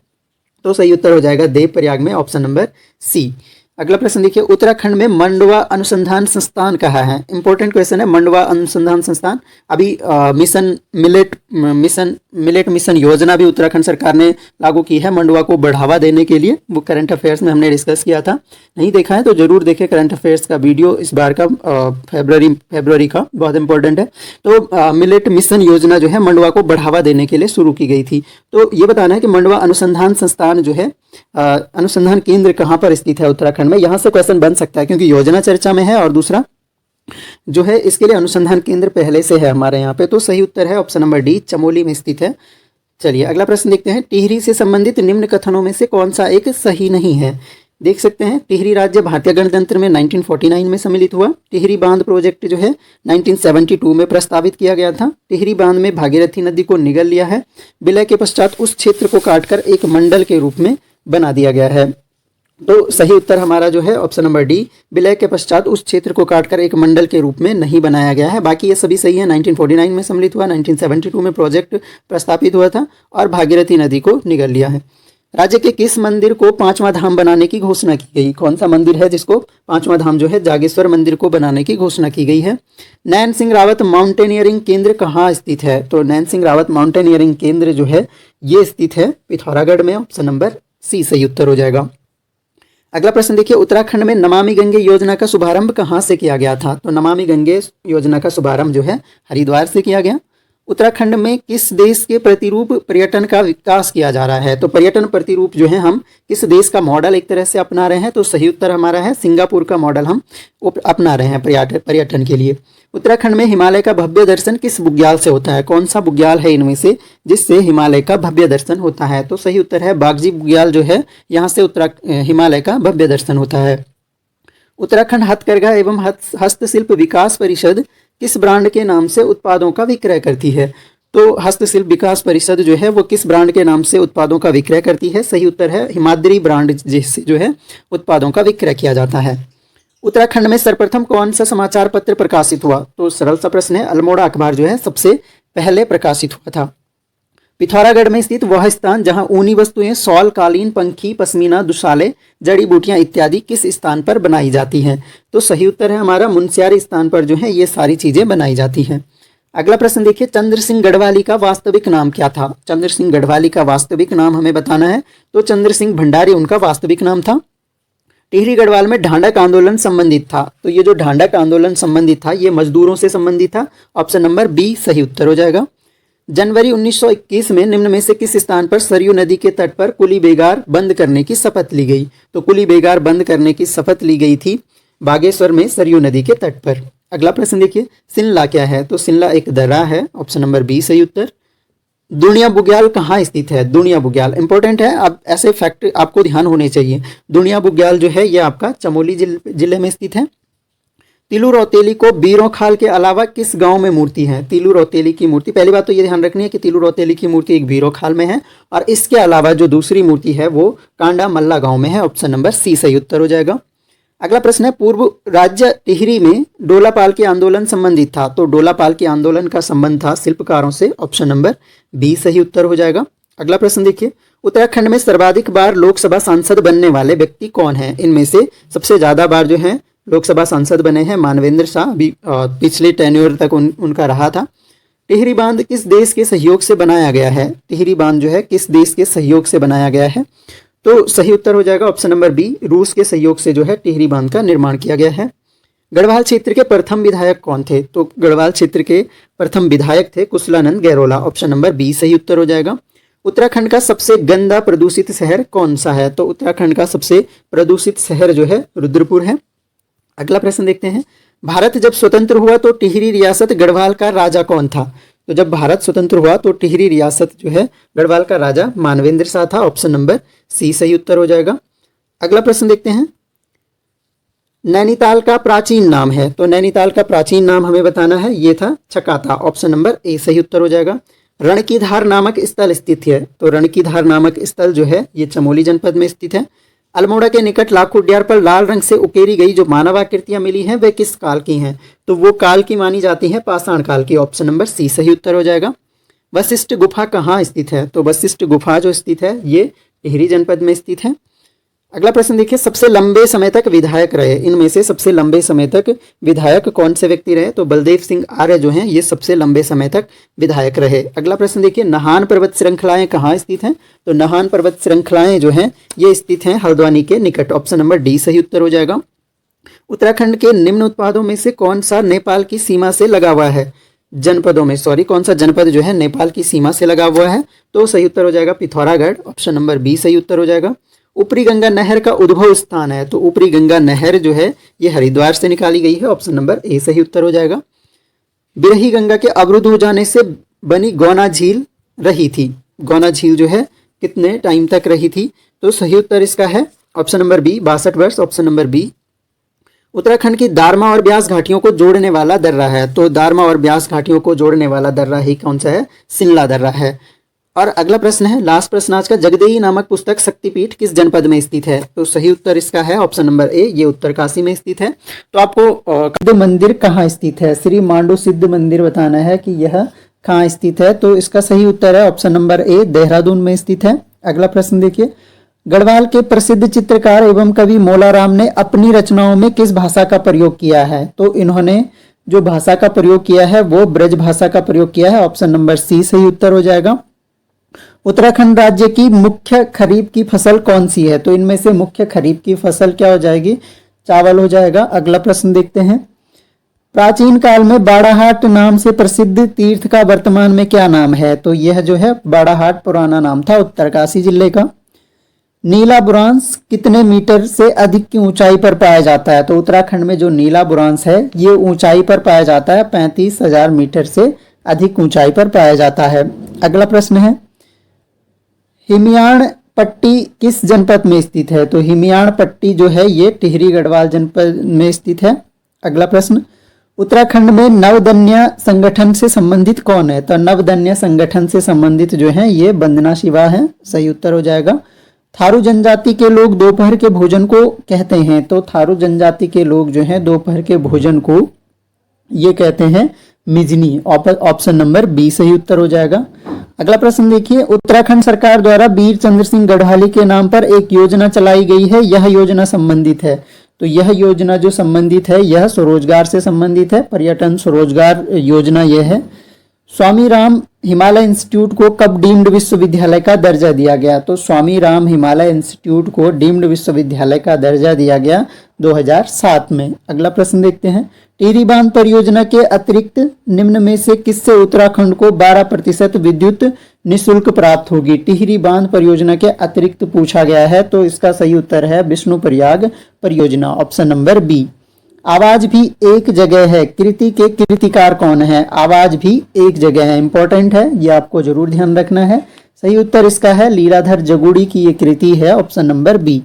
तो सही उत्तर हो जाएगा देवप्रयाग में, ऑप्शन नंबर सी। अगला प्रश्न देखिए, उत्तराखंड में मंडवा अनुसंधान संस्थान कहाँ है? इंपॉर्टेंट क्वेश्चन है। मंडवा अनुसंधान संस्थान अभी मिलेट मिशन योजना भी उत्तराखंड सरकार ने लागू की है मंडवा को बढ़ावा देने के लिए। वो करंट अफेयर्स में हमने डिस्कस किया था, नहीं देखा है तो जरूर देखें करंट अफेयर्स का वीडियो इस बार का फरवरी का, बहुत इंपॉर्टेंट है। तो मिलेट मिशन योजना जो है मंडवा को बढ़ावा देने के लिए शुरू की गई थी। तो ये बताना है कि मंडवा अनुसंधान संस्थान जो है अनुसंधान केंद्र कहाँ पर स्थित है उत्तराखंड में। यहाँ से क्वेश्चन बन सकता है क्योंकि योजना चर्चा में है और दूसरा जो है इसके लिए अनुसंधान केंद्र पहले से है हमारे यहाँ पे। तो सही उत्तर है ऑप्शन नंबर डी, चमोली में स्थित है। चलिए अगला प्रश्न देखते हैं, टिहरी से संबंधित निम्न कथनों में से कौन सा एक सही नहीं है? देख सकते हैं, टिहरी राज्य भारतीय गणतंत्र में 1949 में सम्मिलित हुआ। टिहरी बांध प्रोजेक्ट जो है 1972 में प्रस्तावित किया गया था। टिहरी बांध में भागीरथी नदी को निगल लिया है। विलय के पश्चात उस क्षेत्र को काटकर एक मंडल के रूप में बना दिया गया है। तो सही उत्तर हमारा जो है ऑप्शन नंबर डी, विलय के पश्चात उस क्षेत्र को काटकर एक मंडल के रूप में नहीं बनाया गया है। बाकी ये सभी सही है। 1949 में सम्मिलित हुआ, 1972 में प्रोजेक्ट प्रस्तावित हुआ था और भागीरथी नदी को निगल लिया है। राज्य के किस मंदिर को पांचवा धाम बनाने की घोषणा की गई? कौन सा मंदिर है जिसको पांचवा धाम जो है जागेश्वर मंदिर को बनाने की घोषणा की गई है? नैन सिंह रावत माउंटेनियरिंग केंद्र कहाँ स्थित है? तो नैन सिंह रावत माउंटेनियरिंग केंद्र जो है ये स्थित है पिथौरागढ़ में, ऑप्शन नंबर सी सही उत्तर हो जाएगा। अगला प्रश्न देखिए, उत्तराखंड में नमामि गंगे योजना का शुभारंभ कहाँ से किया गया था? तो नमामि गंगे योजना का शुभारंभ जो है हरिद्वार से किया गया। उत्तराखंड में किस देश के प्रतिरूप पर्यटन का विकास किया जा रहा है? तो पर्यटन प्रतिरूप जो है हम किस देश का मॉडल एक तरह से अपना रहे हैं? तो सही उत्तर हमारा है सिंगापुर का मॉडल हम अपना रहे हैं पर्यटन के लिए। उत्तराखंड में हिमालय का भव्य दर्शन किस बुग्याल से होता है? कौन सा बुग्याल है इनमें से जिससे हिमालय का भव्य दर्शन होता है? तो सही उत्तर है बागजी बुग्याल जो है, यहाँ से हिमालय का भव्य दर्शन होता है। उत्तराखंड हथकरघा एवं हस्तशिल्प विकास परिषद किस ब्रांड के नाम से उत्पादों का विक्रय करती है? तो हस्तशिल्प विकास परिषद जो है वो किस ब्रांड के नाम से उत्पादों का विक्रय करती है? सही उत्तर है हिमाद्री ब्रांड जिससे जो है उत्पादों का विक्रय किया जाता है। उत्तराखंड में सर्वप्रथम कौन सा समाचार पत्र प्रकाशित हुआ? तो सरल सा प्रश्न है, अल्मोड़ा अखबार जो है सबसे पहले प्रकाशित हुआ था। पिथौरागढ़ में स्थित वह स्थान जहां ऊनी वस्तुएं, शॉल, कालीन, पंखी, पश्मीना, दुशाले, जड़ी बूटियां इत्यादि किस स्थान पर बनाई जाती हैं? तो सही उत्तर है हमारा मुनस्यारी स्थान पर जो है ये सारी चीजें बनाई जाती हैं। अगला प्रश्न देखिए, चंद्र सिंह गढ़वाली का वास्तविक नाम क्या था? चंद्र सिंह गढ़वाली का वास्तविक नाम हमें बताना है। तो चंद्र सिंह भंडारी उनका वास्तविक नाम था। टिहरी गढ़वाल में ढांढक आंदोलन संबंधित था। तो ये जो ढांढक आंदोलन संबंधित था ये मजदूरों से संबंधित था, ऑप्शन नंबर बी सही उत्तर हो जाएगा। जनवरी 1921 में निम्न में से किस स्थान पर सरयू नदी के तट पर कुली बेगार बंद करने की शपथ ली गई? तो कुली बेगार बंद करने की शपथ ली गई थी बागेश्वर में सरयू नदी के तट पर। अगला प्रश्न देखिए, शिमला क्या है? तो शिमला एक दर्रा है, ऑप्शन नंबर बी सही उत्तर। दुनिया बुग्याल कहाँ स्थित है? दुनिया बुग्याल इंपॉर्टेंट है, अब ऐसे फैक्ट आपको ध्यान होने चाहिए। दुनिया बुग्याल जो है ये आपका चमोली जिले में स्थित है। तिलू रौतेली को बीरों खाल के अलावा किस गांव में मूर्ति है? तिलू रौतेली की मूर्ति, पहली बात तो ये ध्यान रखनी है कि तिलू रौतेली की मूर्ति एक बीरों खाल में है और इसके अलावा जो दूसरी मूर्ति है वो कांडा मल्ला गांव में है, ऑप्शन नंबर सी सही उत्तर हो जाएगा। अगला प्रश्न है, पूर्व राज्य टिहरी में डोलापाल के आंदोलन संबंधित था। तो डोलापाल के आंदोलन का संबंध था शिल्पकारों से, ऑप्शन नंबर बी सही उत्तर हो जाएगा। अगला प्रश्न देखिए, उत्तराखंड में सर्वाधिक बार लोकसभा सांसद बनने वाले व्यक्ति कौन है? इनमें से सबसे ज्यादा बार जो है लोकसभा सांसद बने हैं मानवेंद्र शाह, पिछले टेन्योर तक उनका रहा था। टिहरी बांध किस देश के सहयोग से बनाया गया है? टिहरी बांध जो है किस देश के सहयोग से बनाया गया है? तो सही उत्तर हो जाएगा ऑप्शन नंबर बी, रूस के सहयोग से जो है टिहरी बांध का निर्माण किया गया है। गढ़वाल क्षेत्र के प्रथम विधायक कौन थे? तो गढ़वाल क्षेत्र के प्रथम विधायक थे Kushalanand Gairola, option number B सही उत्तर हो जाएगा। उत्तराखंड का सबसे गंदा प्रदूषित शहर कौन सा है? तो उत्तराखंड का सबसे प्रदूषित शहर जो है रुद्रपुर है। अगला प्रश्न देखते हैं, भारत जब स्वतंत्र हुआ तो टिहरी रियासत गढ़वाल का राजा कौन था? तो जब भारत स्वतंत्र हुआ तो टिहरी रियासत जो है गढ़वाल का राजा मानवेंद्र शाह था, ऑप्शन नंबर सी सही उत्तर हो जाएगा। अगला प्रश्न देखते हैं, नैनीताल का प्राचीन नाम है। तो नैनीताल का प्राचीन नाम हमें बताना है, ये था छकाता, ऑप्शन नंबर ए सही उत्तर हो जाएगा। रणकीधार नामक स्थल स्थित है। तो रणकीधार नामक स्थल जो है ये चमोली जनपद में स्थित है। अल्मोड़ा के निकट लाखो उड्यार पर लाल रंग से उकेरी गई जो मानव आकृतियां मिली हैं वे किस काल की हैं? तो वो काल की मानी जाती हैं पाषाण काल की। ऑप्शन नंबर सी सही उत्तर हो जाएगा। वशिष्ठ गुफा कहाँ स्थित है? तो वशिष्ठ गुफा जो स्थित है ये टिहरी जनपद में स्थित है। अगला प्रश्न देखिए, सबसे लंबे समय तक विधायक रहे, इनमें से सबसे लंबे समय तक विधायक कौन से व्यक्ति रहे? तो बलदेव सिंह आर्य जो हैं ये सबसे लंबे समय तक विधायक रहे। अगला प्रश्न देखिए, नाहन पर्वत श्रृंखलाएं कहाँ स्थित हैं? तो नाहन पर्वत श्रृंखलाएं जो हैं ये स्थित हैं हल्द्वानी के निकट। ऑप्शन नंबर डी सही उत्तर हो जाएगा। उत्तराखंड के निम्न उत्पादों में से कौन सा नेपाल की सीमा से लगा हुआ है? जनपदों में कौन सा जनपद जो है नेपाल की सीमा से लगा हुआ है? तो सही उत्तर हो जाएगा पिथौरागढ़। ऑप्शन नंबर बी सही उत्तर हो जाएगा। ऊपरी गंगा नहर का उद्भव स्थान है, तो ऊपरी गंगा नहर जो है ये हरिद्वार से निकाली गई है। ऑप्शन नंबर ए सही उत्तर हो जाएगा। बिरही गंगा के अवरुद्ध हो जाने से बनी गौना झील रही थी, गौना झील जो है कितने टाइम तक रही थी? तो सही उत्तर इसका है ऑप्शन नंबर बी 62 वर्ष। Option number B. उत्तराखंड की दारमा और ब्यास घाटियों को जोड़ने वाला दर्रा है, तो दारमा और ब्यास घाटियों को जोड़ने वाला दर्रा ही कौन सा है? शिमला दर्रा है। और अगला प्रश्न है, लास्ट प्रश्न आज का, जगदेई नामक पुस्तक शक्तिपीठ किस जनपद में स्थित है? तो सही उत्तर इसका है ऑप्शन नंबर ए, ये उत्तरकाशी में स्थित है। तो आपको सिद्ध मंदिर कहाँ स्थित है? श्री मांडू सिद्ध मंदिर बताना है कि यह कहाँ स्थित है। तो इसका सही उत्तर है ऑप्शन नंबर ए, देहरादून में स्थित है। अगला प्रश्न देखिए, गढ़वाल के प्रसिद्ध चित्रकार एवं कवि मोलाराम ने अपनी रचनाओं में किस भाषा का प्रयोग किया है? तो इन्होंने जो भाषा का प्रयोग किया है वो ब्रज भाषा का प्रयोग किया है। ऑप्शन नंबर सी सही उत्तर हो जाएगा। उत्तराखंड राज्य की मुख्य खरीफ की फसल कौन सी है? तो इनमें से मुख्य खरीफ की फसल क्या हो जाएगी? चावल हो जाएगा। अगला प्रश्न देखते हैं, प्राचीन काल में बाड़ाहाट नाम से प्रसिद्ध तीर्थ का वर्तमान में क्या नाम है? तो यह जो है बाड़ाहाट पुराना नाम था उत्तरकाशी जिले का। नीला बुरांश कितने मीटर से अधिक की ऊंचाई पर पाया जाता है? तो उत्तराखंड में जो नीला बुरांश है ये ऊंचाई पर पाया जाता है 35,000 मीटर से अधिक ऊंचाई पर पाया जाता है। अगला प्रश्न है, हिमियाण पट्टी किस जनपद में स्थित है? तो हिमियाण पट्टी जो है ये टिहरी गढ़वाल जनपद में स्थित है। अगला प्रश्न, उत्तराखंड में नवदन्य संगठन से संबंधित कौन है? तो नवदन्य संगठन से संबंधित जो है ये वंदना शिवा है। सही उत्तर हो जाएगा। थारू जनजाति के लोग दोपहर के भोजन को कहते हैं, तो थारू जनजाति के लोग जो है दोपहर के भोजन को ये कहते हैं मिजनी। ऑप्शन नंबर बी सही उत्तर हो जाएगा। अगला प्रश्न देखिए, उत्तराखंड सरकार द्वारा वीर चंद्र सिंह गढ़वाली के नाम पर एक योजना चलाई गई है, यह योजना संबंधित है? तो यह योजना जो संबंधित है यह स्वरोजगार से संबंधित है, पर्यटन स्वरोजगार योजना यह है। स्वामी राम हिमालय इंस्टीट्यूट को कब डीम्ड विश्वविद्यालय का दर्जा दिया गया? तो स्वामी राम हिमालय इंस्टीट्यूट को डीम्ड विश्वविद्यालय का दर्जा दिया गया 2007 में। अगला प्रश्न देखते हैं, टिहरी बांध परियोजना के अतिरिक्त निम्न में से किससे उत्तराखंड को 12% विद्युत निःशुल्क प्राप्त होगी? टिहरी बांध परियोजना के अतिरिक्त पूछा गया है, तो इसका सही उत्तर है विष्णुप्रयाग परियोजना। Option number B. आवाज भी एक जगह है, कृति के कृतिकार कौन है? आवाज भी एक जगह है, इंपॉर्टेंट है, ये आपको जरूर ध्यान रखना है। सही उत्तर इसका है लीलाधर जगुड़ी की ये कृति है। Option number B.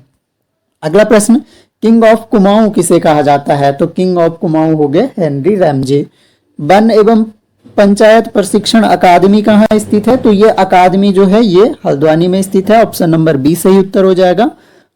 अगला प्रश्न, किंग ऑफ कुमाऊं किसे कहा जाता है? तो किंग ऑफ कुमाऊं हो गए हेनरी रैमजे। वन एवं पंचायत प्रशिक्षण अकादमी कहाँ स्थित है? तो ये अकादमी जो है ये हल्द्वानी में स्थित है। ऑप्शन नंबर बी सही उत्तर हो जाएगा।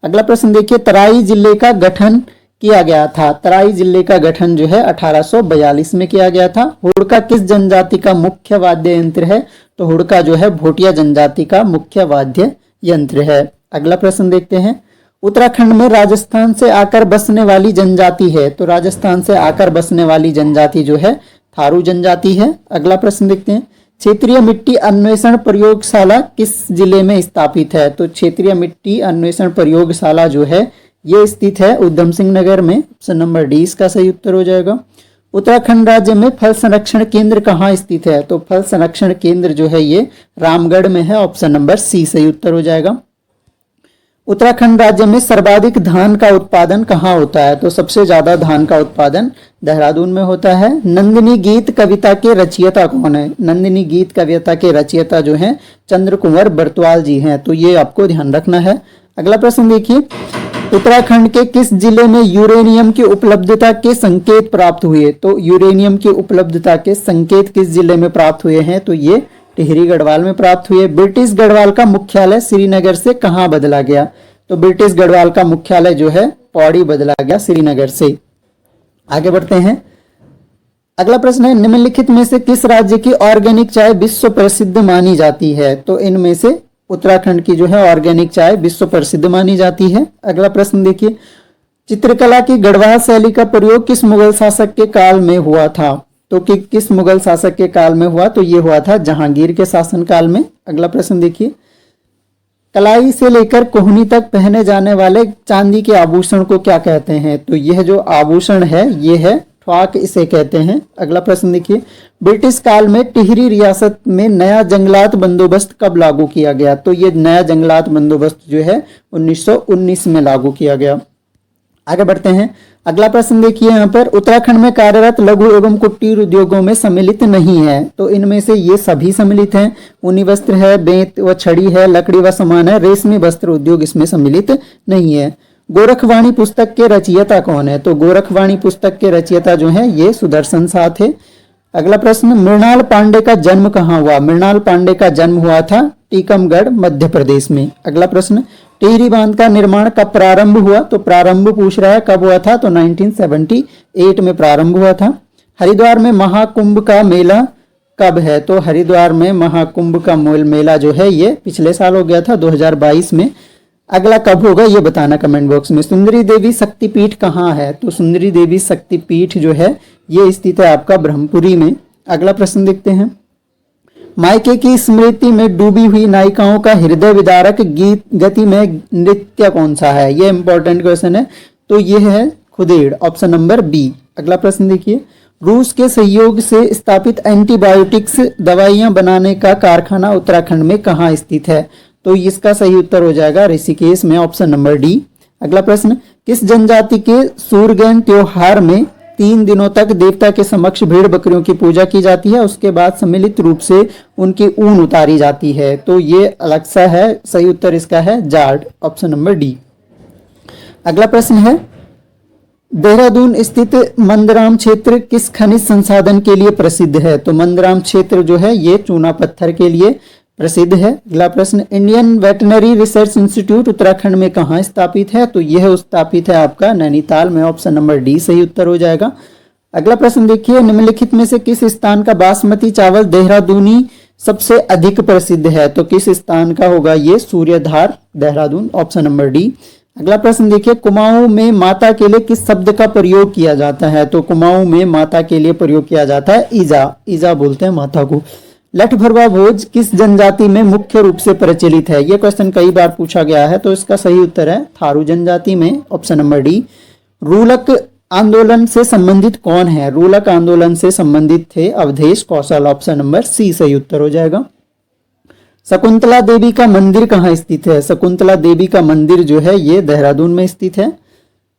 अगला प्रश्न देखिए, तराई जिले का गठन किया गया था। तराई जिले का गठन जो है 1842 में किया गया था। हुड़का किस जनजाति का मुख्य वाद्य यंत्र है? तो हुड़का जो है भोटिया जनजाति का मुख्य वाद्य यंत्र है। अगला प्रश्न देखते हैं, उत्तराखंड में राजस्थान से आकर बसने वाली जनजाति है, तो राजस्थान से आकर बसने वाली जनजाति जो है थारू जनजाति है। अगला प्रश्न देखते हैं, क्षेत्रीय मिट्टी अन्वेषण प्रयोगशाला किस जिले में स्थापित है? तो क्षेत्रीय मिट्टी अन्वेषण प्रयोगशाला जो है ये स्थित है उधम सिंह नगर में। ऑप्शन नंबर डी इसका सही उत्तर हो जाएगा। उत्तराखंड राज्य में फल संरक्षण केंद्र कहाँ स्थित है? तो फल संरक्षण केंद्र जो है ये रामगढ़ में है। ऑप्शन नंबर सी सही उत्तर हो जाएगा। उत्तराखंड राज्य में सर्वाधिक धान का उत्पादन कहाँ होता है? तो सबसे ज्यादा धान का उत्पादन देहरादून में होता है। नंदिनी गीत कविता के रचयिता कौन है? नंदिनी गीत कविता के रचयिता जो है चंद्र कुंवर बरतवाल जी हैं, तो ये आपको ध्यान रखना है। अगला प्रश्न देखिए, उत्तराखंड के किस जिले में यूरेनियम की उपलब्धता के संकेत प्राप्त हुए? तो यूरेनियम की उपलब्धता के संकेत किस जिले में प्राप्त हुए हैं? तो ये टिहरी गढ़वाल में प्राप्त हुए। ब्रिटिश गढ़वाल का मुख्यालय श्रीनगर से कहां बदला गया? तो ब्रिटिश गढ़वाल का मुख्यालय जो है पौड़ी बदला गया श्रीनगर से। आगे बढ़ते हैं। अगला प्रश्न है, निम्नलिखित में से किस राज्य की ऑर्गेनिक चाय विश्व प्रसिद्ध मानी जाती है? तो इनमें से उत्तराखंड की जो है ऑर्गेनिक चाय विश्व प्रसिद्ध मानी जाती है। अगला प्रश्न देखिए, चित्रकला की गढ़वाल शैली का प्रयोग किस मुगल शासक के काल में हुआ था? तो किस मुगल शासक के काल में हुआ? तो ये हुआ था जहांगीर के शासन काल में। अगला प्रश्न देखिए, कलाई से लेकर कोहनी तक पहने जाने वाले चांदी के आभूषण को क्या कहते हैं? तो यह जो आभूषण है ये है ठवाक, इसे कहते हैं। अगला प्रश्न देखिए, ब्रिटिश काल में टिहरी रियासत में नया जंगलात बंदोबस्त कब लागू किया गया? तो ये नया जंगलात बंदोबस्त जो है 1919 में लागू किया गया। आगे बढ़ते हैं। अगला प्रश्न देखिए यहाँ पर, उत्तराखंड में कार्यरत लघु एवं कुटीर उद्योगों में सम्मिलित नहीं है? तो इनमें से ये सभी सम्मिलित हैं। ऊनी वस्त्र है, बेंत व छड़ी है, लकड़ी व सामान है, रेशमी वस्त्र उद्योग इसमें सम्मिलित नहीं है। गोरखवाणी पुस्तक के रचयिता कौन है? तो गोरखवाणी पुस्तक के रचयिता जो है ये सुदर्शन शाह थे। अगला प्रश्न, मृणाल पांडे का जन्म कहाँ हुआ? मृणाल पांडे का जन्म हुआ था टीकमगढ़ मध्य प्रदेश में। अगला प्रश्न, टिहरी बांध का निर्माण कब प्रारंभ हुआ? तो प्रारंभ पूछ रहा है कब हुआ था? तो 1978 में प्रारंभ हुआ था। हरिद्वार में महाकुंभ का मेला कब है? तो हरिद्वार में महाकुंभ का मेला जो है ये पिछले साल हो गया था 2022 में। अगला कब होगा ये बताना कमेंट बॉक्स में। सुंदरी देवी शक्तिपीठ कहाँ है? तो सुंदरी देवी शक्तिपीठ जो है ये स्थित है आपका ब्रह्मपुरी में। अगला प्रश्न देखते हैं, मायके की स्मृति में डूबी हुई नायिकाओं का हृदय विदारक गीत गति में नृत्य कौन सा है? ये इंपॉर्टेंट क्वेश्चन है। तो ये है खुदेड़, ऑप्शन नंबर बी। अगला प्रश्न देखिए, रूस के सहयोग से स्थापित एंटीबायोटिक्स दवाइयां बनाने का कारखाना उत्तराखंड में कहाँ स्थित है? तो इसका सही उत्तर हो जाएगा ऋषिकेश में, ऑप्शन नंबर डी। अगला प्रश्न, किस जनजाति के सूरगैन त्योहार में 3 दिनों तक देवता के समक्ष भेड़ बकरियों की पूजा की जाती है, उसके बाद सम्मिलित रूप से उनकी ऊन उतारी जाती है? तो ये अलग सा है, सही उत्तर इसका है जाट, ऑप्शन नंबर डी। अगला प्रश्न है, देहरादून स्थित मंदराम क्षेत्र किस खनिज संसाधन के लिए प्रसिद्ध है? तो मंदराम क्षेत्र जो है ये चूना पत्थर के लिए प्रसिद्ध है। अगला प्रश्न, Indian veterinary research institute Uttarakhand में कहाँ स्थापित है? तो यह स्थापित है आपका नैनीताल में, ऑप्शन नंबर डी सही उत्तर हो जाएगा। अगला प्रश्न देखिए, निम्नलिखित में से किस स्थान का बासमती चावल देहरादूनी सबसे अधिक प्रसिद्ध है? तो किस स्थान का होगा ये? Suryadhar Dehradun, option number D. अगला प्रश्न देखिए, कुमाऊं में माता के लिए किस शब्द का प्रयोग किया जाता है? तो कुमाऊं में माता के लिए प्रयोग किया जाता है ईजा, ईजा बोलते हैं माता को। लठ भरवा भोज किस जनजाति में मुख्य रूप से प्रचलित है? यह क्वेश्चन कई बार पूछा गया है, तो इसका सही उत्तर है थारू जनजाति में, ऑप्शन नंबर डी। रूलक आंदोलन से संबंधित कौन है? रूलक आंदोलन से संबंधित थे अवधेश कौशल, ऑप्शन नंबर सी सही उत्तर हो जाएगा। शकुंतला देवी का मंदिर कहाँ स्थित है? शकुंतला देवी का मंदिर जो है ये देहरादून में स्थित है।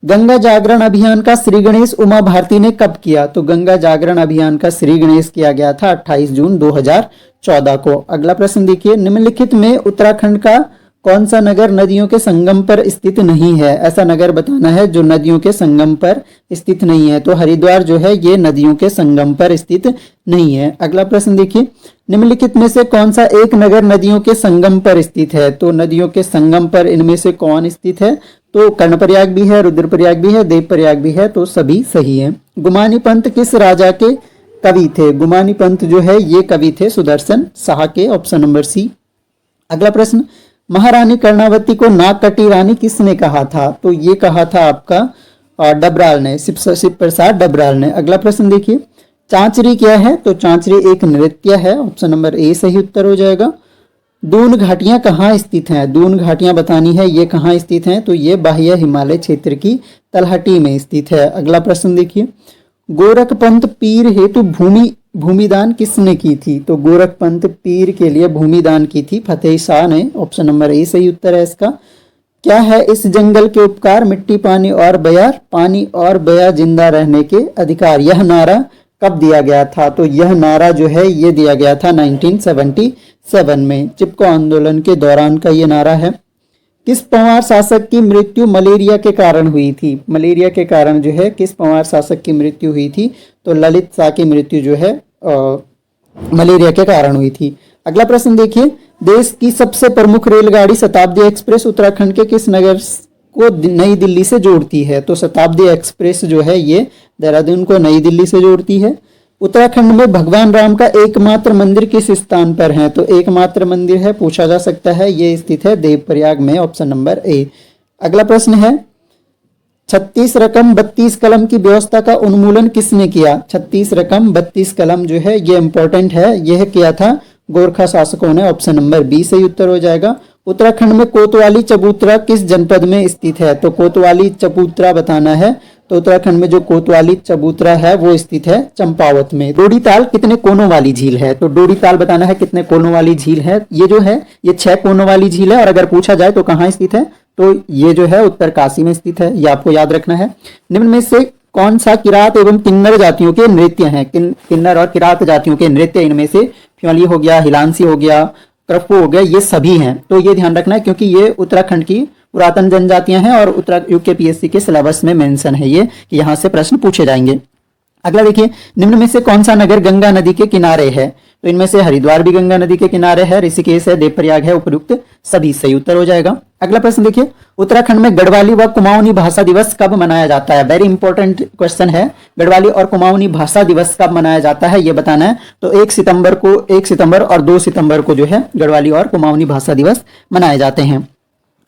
गंगा जागरण अभियान का श्री गणेश उमा भारती ने कब किया? तो गंगा जागरण अभियान का श्री गणेश किया गया था 28 जून 2014 को। अगला प्रश्न देखिए, निम्नलिखित में उत्तराखंड का कौन सा नगर नदियों के संगम पर स्थित नहीं है? ऐसा नगर बताना है जो नदियों के संगम पर स्थित नहीं है। तो हरिद्वार जो है ये नदियों के संगम पर स्थित नहीं है। अगला प्रश्न देखिए, निम्नलिखित में से कौन सा एक नगर नदियों के संगम पर स्थित है? तो नदियों के संगम पर इनमें से कौन स्थित है? तो कर्णप्रयाग भी है, रुद्रप्रयाग भी है, देवप्रयाग भी है, तो सभी सही है। गुमानी पंत किस राजा के कवि थे? गुमानी पंत जो है ये कवि थे सुदर्शन शाह के, ऑप्शन नंबर सी। अगला प्रश्न, महारानी कर्णावती को नागकटी रानी किसने कहा था? तो ये कहा था आपका डबराल ने, शिव प्रसाद डबराल ने। अगला प्रश्न देखिए, चांचरी क्या है? तो चांचरी एक नृत्य है, ऑप्शन नंबर ए सही उत्तर हो जाएगा। दून घाटियां कहाँ स्थित हैं? दून घाटियां बतानी है, ये कहाँ स्थित हैं? तो ये बाह्य हिमालय क्षेत्र की तलहटी में स्थित है। अगला प्रश्न देखिए, गोरखपंत पीर हेतु भूमिदान किसने की थी? तो गोरखपंत पीर के लिए भूमिदान की थी फतेह शाह ने, ऑप्शन नंबर ए सही उत्तर है इसका। क्या है इस जंगल के उपकार? मिट्टी, पानी और बयार, पानी और बया जिंदा रहने के अधिकार। यह नारा कब दिया गया था? तो यह नारा जो है ये दिया गया था 1977 में, चिपको आंदोलन के दौरान का ये नारा है। किस पंवार शासक की मृत्यु मलेरिया के कारण हुई थी? मलेरिया के कारण जो है किस पंवार शासक की मृत्यु हुई थी? तो ललित शाह की मृत्यु जो है मलेरिया के कारण हुई थी। अगला प्रश्न देखिए, देश की सबसे प्रमुख रेलगाड़ी शताब्दी एक्सप्रेस उत्तराखंड के किस नगर को नई दिल्ली से जोड़ती है? तो शताब्दी एक्सप्रेस जो है ये देहरादून को नई दिल्ली से जोड़ती है। उत्तराखंड में भगवान राम का एकमात्र मंदिर किस स्थान पर है? तो एकमात्र मंदिर है, पूछा जा सकता है, ये स्थित है देवप्रयाग में, ऑप्शन नंबर ए। अगला प्रश्न है 36 रकम 32 कलम की व्यवस्था का उन्मूलन किसने किया? 36 रकम 32 कलम जो है ये इंपॉर्टेंट है, यह किया था गोरखा शासकों ने, ऑप्शन नंबर बी सही उत्तर हो जाएगा। उत्तराखंड में कोतवाली चबूतरा किस जनपद में स्थित है? तो कोतवाली चबूतरा बताना है, तो उत्तराखंड में जो कोतवाली चबूतरा है वो स्थित है चंपावत में। डोडी ताल कितने कोनों वाली झील है? तो डोडी ताल बताना है कितने कोनों वाली झील है। ये जो है ये 6 कोनों वाली झील है, और अगर पूछा जाए तो कहाँ स्थित है, तो ये जो है उत्तरकाशी में स्थित है, ये आपको याद रखना है। निम्न में से कौन सा किरात एवं किन्नर जातियों के नृत्य हैं? किन्नर और किरात जातियों के नृत्य, इनमें से फ्योली हो गया, हिलांसी हो गया, क्रफू हो गया, ये सभी हैं। तो ये ध्यान रखना है क्योंकि ये उत्तराखंड की पुरातन जनजातियां हैं और यूकेपीएससी के सिलेबस में मेंशन है ये कि यहाँ से प्रश्न पूछे जाएंगे। अगला देखिए, निम्न में से कौन सा नगर गंगा नदी के किनारे है? तो इनमें से हरिद्वार भी गंगा नदी के किनारे है, ऋषिकेश है, देवप्रयाग है, उपयुक्त सभी सही उत्तर हो जाएगा। अगला प्रश्न देखिए, उत्तराखंड में गढ़वाली व कुमाऊनी भाषा दिवस कब मनाया जाता है? वेरी इंपॉर्टेंट क्वेश्चन है, गढ़वाली और कुमाऊनी भाषा दिवस कब मनाया जाता है ये बताना है। तो 1 सितंबर और 2 सितंबर को जो है गढ़वाली और कुमाऊनी भाषा दिवस मनाए जाते हैं।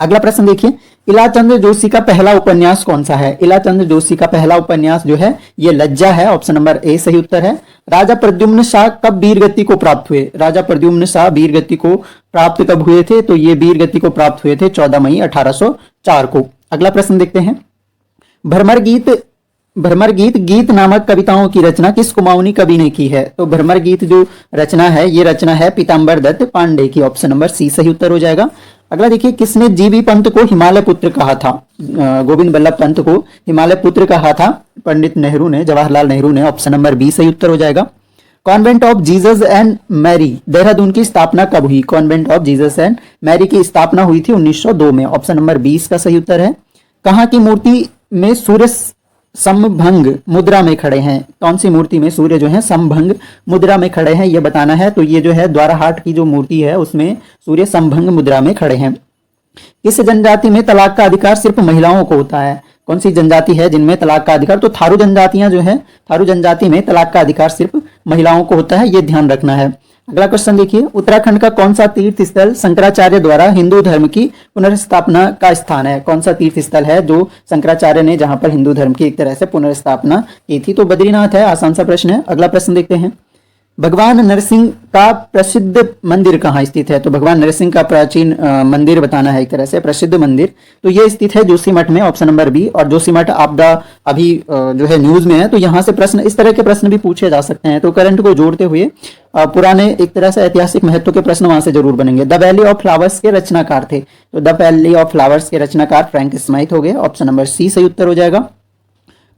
अगला प्रश्न देखिए, इलाचंद्र जोशी का पहला उपन्यास कौन सा है? इलाचंद्र जोशी का पहला उपन्यास जो है ये लज्जा है, ऑप्शन नंबर ए सही उत्तर है। राजा प्रद्युम्न शाह कब वीरगति को प्राप्त हुए? राजा प्रद्युम्न शाह वीरगति को प्राप्त कब हुए थे? तो ये वीरगति को प्राप्त हुए थे 14 मई 1804 को। अगला प्रश्न देखते हैं, भ्रमर गीत नामक कविताओं की रचना किस कुमाऊनी कवि ने की है? तो भ्रमर गीत जो रचना है ये रचना है पीताम्बर दत्त पांडे की, ऑप्शन नंबर सी सही उत्तर हो जाएगा। अगला देखिए, किसने जीबी पंत को हिमालय पुत्र कहा था? गोविंद बल्लभ पंत को हिमालय पुत्र कहा था पंडित नेहरू ने, जवाहरलाल नेहरू ने, ऑप्शन नंबर बी सही उत्तर हो जाएगा। Convent of Jesus and Mary Dehradun की स्थापना कब हुई? Convent of Jesus and Mary की स्थापना हुई थी 1902 में, ऑप्शन नंबर 20 का सही उत्तर है। कहाँ की मूर्ति में सूर्य समभंग मुद्रा में खड़े हैं? कौन सी मूर्ति में सूर्य जो है समभंग मुद्रा में खड़े हैं ये बताना है। तो ये जो है द्वाराहाट की जो मूर्ति है उसमें सूर्य समभंग मुद्रा में खड़े हैं। किस जनजाति में तलाक का अधिकार सिर्फ महिलाओं को होता है? कौन सी जनजाति है जिनमें तलाक का अधिकार? तो थारू जनजातियां जो है, थारू जनजाति में तलाक का अधिकार सिर्फ महिलाओं को होता है, ये ध्यान रखना है। अगला क्वेश्चन देखिए, उत्तराखंड का कौन सा तीर्थ स्थल शंकराचार्य द्वारा हिंदू धर्म की पुनर्स्थापना का स्थान है? कौन सा तीर्थ स्थल है जो शंकराचार्य ने जहां पर हिंदू धर्म की एक तरह से पुनर्स्थापना की थी? तो बद्रीनाथ है, आसान सा प्रश्न है। अगला प्रश्न देखते हैं, भगवान नरसिंह का प्रसिद्ध मंदिर कहाँ स्थित है? तो भगवान नरसिंह का प्राचीन मंदिर बताना है, एक तरह से प्रसिद्ध मंदिर, तो ये स्थित है जोशीमठ में, ऑप्शन नंबर बी। और जोशीमठ आपदा अभी जो है न्यूज में है, तो यहाँ से प्रश्न, इस तरह के प्रश्न भी पूछे जा सकते हैं। तो करंट को जोड़ते हुए पुराने एक तरह से ऐतिहासिक महत्व के प्रश्न वहां से जरूर बनेंगे। द वैली ऑफ फ्लावर्स के रचनाकार थे? तो द वैली ऑफ फ्लावर्स के रचनाकार फ्रैंक स्माइथ हो गए, ऑप्शन नंबर सी सही उत्तर हो जाएगा।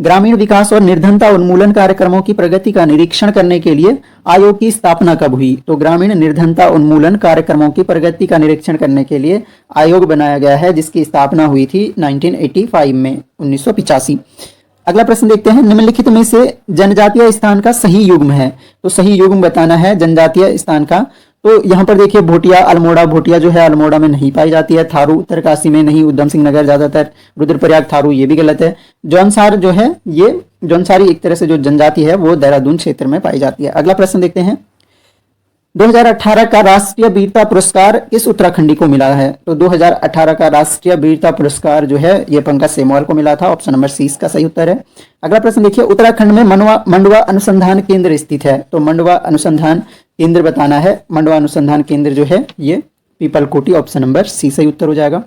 ग्रामीण विकास और निर्धनता उन्मूलन कार्यक्रमों की प्रगति का निरीक्षण करने के लिए आयोग की स्थापना कब हुई? तो ग्रामीण निर्धनता उन्मूलन कार्यक्रमों की प्रगति का निरीक्षण करने के लिए आयोग बनाया गया है, जिसकी स्थापना हुई थी 1985 में, 1985। अगला प्रश्न देखते हैं, निम्नलिखित में से जनजातीय स्थान का सही युग्म है? तो सही युग्म बताना है जनजातीय स्थान का। तो यहाँ पर देखिए, भोटिया अल्मोड़ा, भोटिया जो है अल्मोड़ा में नहीं पाई जाती है। थारू उत्तरकाशी में नहीं, उधम सिंह नगर ज्यादातर, रुद्रप्रयाग थारू ये भी गलत है। जौनसार जो है, ये जौनसारी एक तरह से जो जनजाति है वो देहरादून क्षेत्र में पाई जाती है। अगला प्रश्न देखते हैं, 2018 का राष्ट्रीय वीरता पुरस्कार किस उत्तराखंडी को मिला है? तो 2018 का राष्ट्रीय वीरता पुरस्कार जो है ये पंकज सेमवाल को मिला था, ऑप्शन नंबर सी का सही उत्तर है। अगला प्रश्न देखिए, उत्तराखंड में मंडवा अनुसंधान केंद्र स्थित है? तो मंडवा अनुसंधान केंद्र बताना है। मंडवा अनुसंधान केंद्र जो है ये पीपलकोटी, ऑप्शन नंबर सी सही उत्तर हो जाएगा।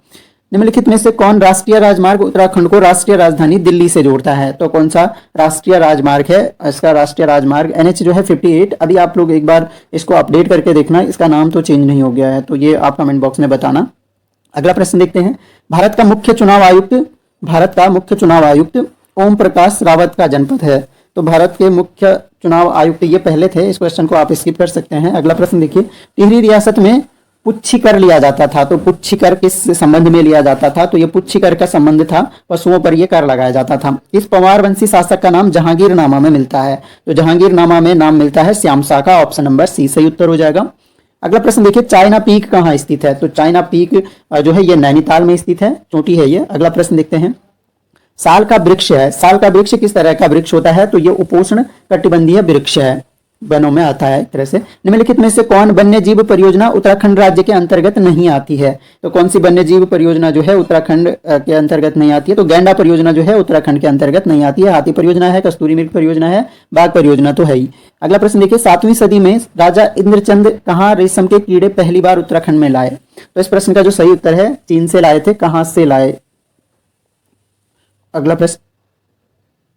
निम्नलिखित में से कौन राष्ट्रीय राजमार्ग उत्तराखंड को राष्ट्रीय राजधानी दिल्ली से जोड़ता है? तो कौन सा राष्ट्रीय राजमार्ग है? इसका राष्ट्रीय राजमार्ग NH जो है 58। अभी आप लोग एक बार इसको अपडेट करके देखना, इसका नाम तो चेंज नहीं हो गया है, तो ये आप कमेंट बॉक्स में बताना। अगला प्रश्न देखते हैं, भारत का मुख्य चुनाव आयुक्त ओम प्रकाश रावत का जनपद है? तो भारत के मुख्य चुनाव आयुक्त ये पहले थे, इस क्वेश्चन को आप स्किप कर सकते हैं। अगला प्रश्न देखिए, टिहरी रियासत में पुच्छी कर लिया जाता था? तो पुच्छी कर किस संबंध में लिया जाता था? तो ये पुच्छी कर का संबंध था, पशुओं पर यह कर लगाया जाता था। इस पंवार वंशी शासक का नाम जहांगीरनामा में मिलता है? तो जहांगीरनामा में नाम मिलता है श्याम शाह का, ऑप्शन नंबर सी सही उत्तर हो जाएगा। अगला प्रश्न देखिए, चाइना पीक कहाँ स्थित है? तो चाइना पीक जो है ये नैनीताल में स्थित है, चोटी है ये। अगला प्रश्न देखते हैं, साल का वृक्ष है, साल का वृक्ष किस तरह का वृक्ष होता है? तो ये उपोष्ण कटिबंधीय वृक्ष है, वनों में आता है एक तरह से। निम्नलिखित में से कौन वन्य जीव परियोजना उत्तराखंड राज्य के अंतर्गत नहीं आती है? तो कौन सी वन्य जीव परियोजना जो है उत्तराखंड के अंतर्गत नहीं आती है? तो गैंडा परियोजना जो है उत्तराखंड के अंतर्गत नहीं आती है। हाथी परियोजना है, कस्तूरी मृग परियोजना है, बाघ परियोजना तो है ही। अगला प्रश्न देखिए, 7वीं सदी में राजा इंद्रचंद कहाँ रेशम के कीड़े पहली बार उत्तराखंड में लाए? तो इस प्रश्न का जो सही उत्तर है, चीन से लाए थे। कहां से लाए? अगला प्रश्न,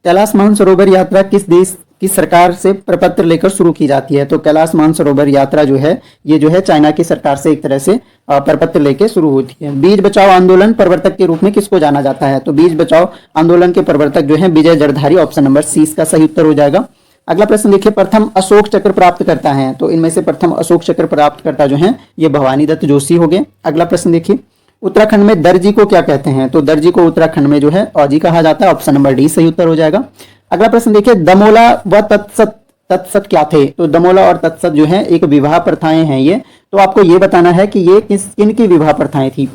कैलाश मानसरोवर यात्रा किस देश की सरकार से प्रपत्र लेकर शुरू की जाती है? तो कैलाश मानसरोवर यात्रा जो है ये जो है चाइना की सरकार से एक तरह से प्रपत्र लेकर शुरू होती है। बीज बचाओ आंदोलन प्रवर्तक के रूप में किसको जाना जाता है? तो बीज बचाओ आंदोलन के प्रवर्तक जो है विजय जरधारी, ऑप्शन नंबर सी इसका सही उत्तर हो जाएगा। अगला प्रश्न देखिए, प्रथम अशोक चक्र प्राप्त करता है? तो इनमें से प्रथम अशोक चक्र प्राप्त करता जो है ये भवानी दत्त जोशी हो गए। अगला प्रश्न देखिए, उत्तराखंड में दर्जी को क्या कहते हैं? तो दर्जी को उत्तराखंड में जो है औजी कहा जाता है, ऑप्शन नंबर डी सही उत्तर हो जाएगा। अगला प्रश्न देखिए, दमोला व तत्सत क्या थे? तो दमोला और तत्सत जो है एक विवाह प्रथाएं हैं ये। तो आपको ये बताना है कि ये किन की विवाह प्रथाएं थी।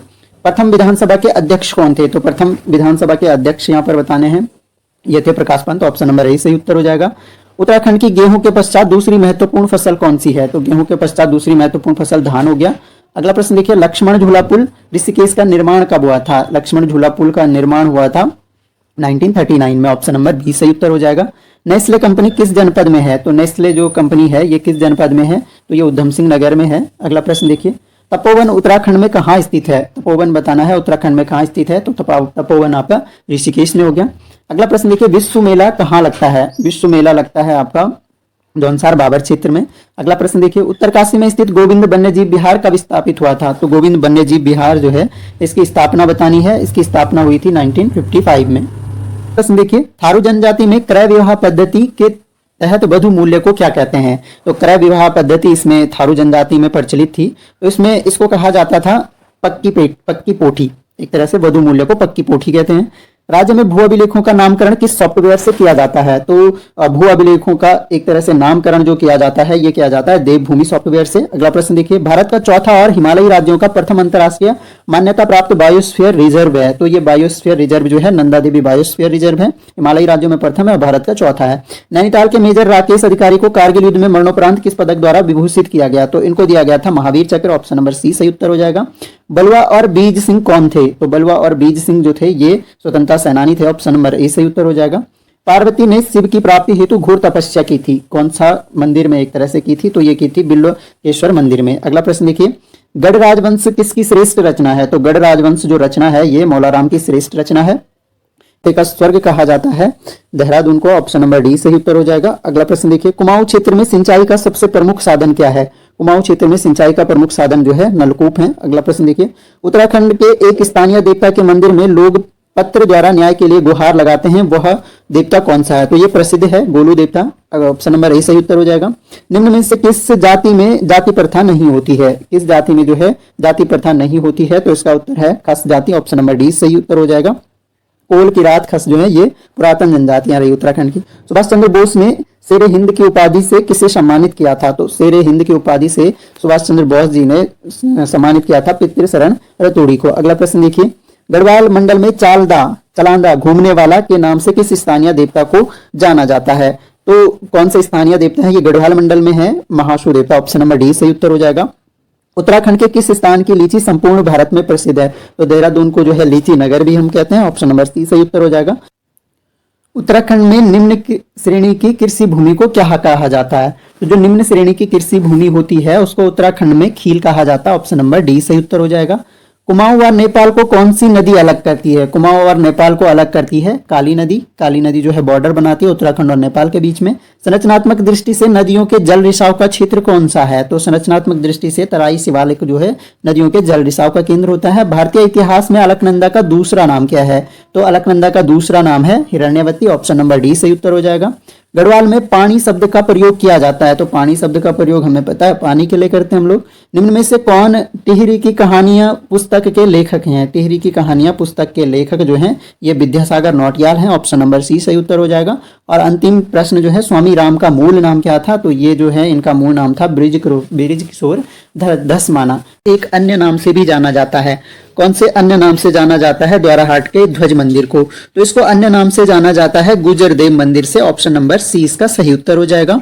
प्रथम विधानसभा के अध्यक्ष कौन थे? तो प्रथम विधानसभा के अध्यक्ष यहाँ पर बताने हैं, ये थे Prakash Pant, option number A सही उत्तर हो जाएगा। उत्तराखंड की गेहूं के पश्चात दूसरी महत्वपूर्ण फसल कौन सी है? तो गेहूं के पश्चात दूसरी महत्वपूर्ण फसल धान हो गया। अगला प्रश्न देखिए, लक्ष्मण झूला पुल ऋषिकेश का निर्माण कब हुआ था? लक्ष्मण झूला पुल का निर्माण हुआ था 1939 में, ऑप्शन नंबर बी सही उत्तर हो जाएगा। नेस्ले कंपनी किस जनपद में है? तो नेस्ले जो कंपनी है ये किस जनपद में है? तो ये उधम सिंह नगर में है। अगला प्रश्न देखिए, तपोवन उत्तराखंड में कहाँ स्थित है? तपोवन बताना है उत्तराखंड में कहाँ स्थित है, तो तपोवन आपका ऋषिकेश में हो गया। अगला प्रश्न देखिए, विश्व मेला कहाँ लगता है? विश्व मेला लगता है आपका जौनसार बाबर क्षेत्र में। अगला प्रश्न देखिए, उत्तरकाशी में स्थित गोविंद वन्यजीव विहार कब स्थापित हुआ था? तो गोविंद वन्यजीव विहार जो है इसकी स्थापना बतानी है, इसकी स्थापना हुई थी 1955 में। प्रश्न देखिए, थारू जनजाति में क्रय विवाह पद्धति के तहत वधु मूल्य को क्या कहते हैं? तो क्रय विवाह पद्धति इसमें थारू जनजाति में प्रचलित थी, तो इसमें इसको कहा जाता था पक्की पोठी, एक तरह से वधु मूल्य को पक्की पोठी कहते हैं। राज्य में भू अभिलेखों का नामकरण किस सॉफ्टवेयर से किया जाता है? तो भू अभिलेखों का एक तरह से नामकरण जो किया जाता है ये किया जाता है देवभूमि सॉफ्टवेयर से। अगला प्रश्न देखिए, भारत का चौथा और हिमालयी राज्यों का प्रथम अंतरराष्ट्रीय मान्यता प्राप्त बायोस्फीयर रिजर्व है? तो ये बायोस्फीयर रिजर्व जो है नंदा देवी बायोस्फीयर रिजर्व है, हिमालयी राज्यों में प्रथम है और भारत का चौथा है। नैनीताल के मेजर राकेश अधिकारी को कारगिल युद्ध में मरणोपरांत किस पदक द्वारा विभूषित किया गया? तो इनको दिया गया था महावीर चक्र, ऑप्शन नंबर सी सही उत्तर हो जाएगा। बलुआ और बीज सिंह कौन थे? तो बलुआ और बीज सिंह जो थे ये स्वतंत्रता सेनानी थे, ऑप्शन नंबर ए सही उत्तर हो जाएगा। पार्वती ने शिव की प्राप्ति हेतु घोर तपस्या की थी, कौन सा मंदिर में एक तरह से की थी? तो ये की थी बिल्वेश्वर मंदिर में। अगला प्रश्न देखिए, गढ़ राजवंश किसकी श्रेष्ठ रचना है? तो गढ़ राजवंश जो रचना है ये मौलाराम की श्रेष्ठ रचना है। का स्वर्ग कहा जाता है देहरादून को, ऑप्शन नंबर डी सही उत्तर हो जाएगा। अगला प्रश्न देखिए, कुमाऊं क्षेत्र में सिंचाई का सबसे प्रमुख साधन क्या है? कुमाऊं क्षेत्र में सिंचाई का प्रमुख साधन जो है नलकूप है। अगला प्रश्न देखिए, उत्तराखंड के एक स्थानीय देवता के मंदिर में लोग पत्र द्वारा न्याय के लिए गुहार लगाते हैं, वह देवता कौन सा है? तो ये प्रसिद्ध है गोलू देवता, ऑप्शन नंबर ए सही उत्तर हो जाएगा। निम्न में से किस जाति में जाति प्रथा नहीं होती है? किस जाति में जो है जाति प्रथा नहीं होती है? तो इसका उत्तर है खस जाति, ऑप्शन नंबर डी सही उत्तर हो जाएगा। कोल किरात खस जो है ये पुरातन जनजातियां रही उत्तराखंड की। सुभाष चंद्र बोस ने शेरे हिंद की उपाधि से किसे सम्मानित किया था? तो शेरे हिंद की उपाधि से सुभाष चंद्र बोस जी ने सम्मानित किया था पितृशरण रतोड़ी को। अगला प्रश्न देखिए, गढ़वाल मंडल में चलांदा घूमने वाला के नाम से किस स्थानीय देवता को जाना जाता है? तो कौन से स्थानीय देवता है? ये गढ़वाल मंडल में है महाशु देवता, ऑप्शन नंबर डी सही उत्तर हो जाएगा। उत्तराखंड के किस स्थान की लीची संपूर्ण भारत में प्रसिद्ध है? तो देहरादून को जो है लीची नगर भी हम कहते हैं, ऑप्शन नंबर सी सही उत्तर हो जाएगा। उत्तराखंड में निम्न श्रेणी की कृषि भूमि को क्या कहा जाता है? तो जो निम्न श्रेणी की कृषि भूमि होती है उसको उत्तराखंड में खील कहा जाता है, ऑप्शन नंबर डी सही उत्तर हो जाएगा। कुमाऊं और नेपाल को कौन सी नदी अलग करती है? कुमाऊं और नेपाल को अलग करती है काली नदी। काली नदी जो है बॉर्डर बनाती है उत्तराखंड और नेपाल के बीच में। संरचनात्मक दृष्टि से नदियों के जल रिसाव का क्षेत्र कौन सा है? तो संरचनात्मक दृष्टि से तराई शिवालिक जो है नदियों के जल रिसाव का केंद्र होता है। भारतीय इतिहास में अलकनंदा का दूसरा नाम क्या है? तो अलकनंदा का दूसरा नाम है हिरण्यवती, ऑप्शन नंबर डी सही उत्तर हो जाएगा। गढ़वाल में पानी शब्द का प्रयोग किया जाता है, तो पानी शब्द का प्रयोग हमें पता है पानी के लिए करते हैं हम लोग। निम्न में से कौन टिहरी की कहानियां पुस्तक के लेखक हैं? टिहरी की कहानियां पुस्तक के लेखक जो हैं ये विद्यासागर नौटियाल हैं, ऑप्शन नंबर सी सही उत्तर हो जाएगा। और अंतिम प्रश्न जो है, स्वामी राम का मूल नाम क्या था? तो ये जो है इनका मूल नाम था बृज किशोर धसमाना। एक अन्य नाम से भी जाना जाता है, कौन से अन्य नाम से जाना जाता है द्वाराहाट के ध्वज मंदिर को? तो इसको अन्य नाम से जाना जाता है गुजरदेव मंदिर से। ऑप्शन नंबर सी इसका सही उत्तर हो जाएगा।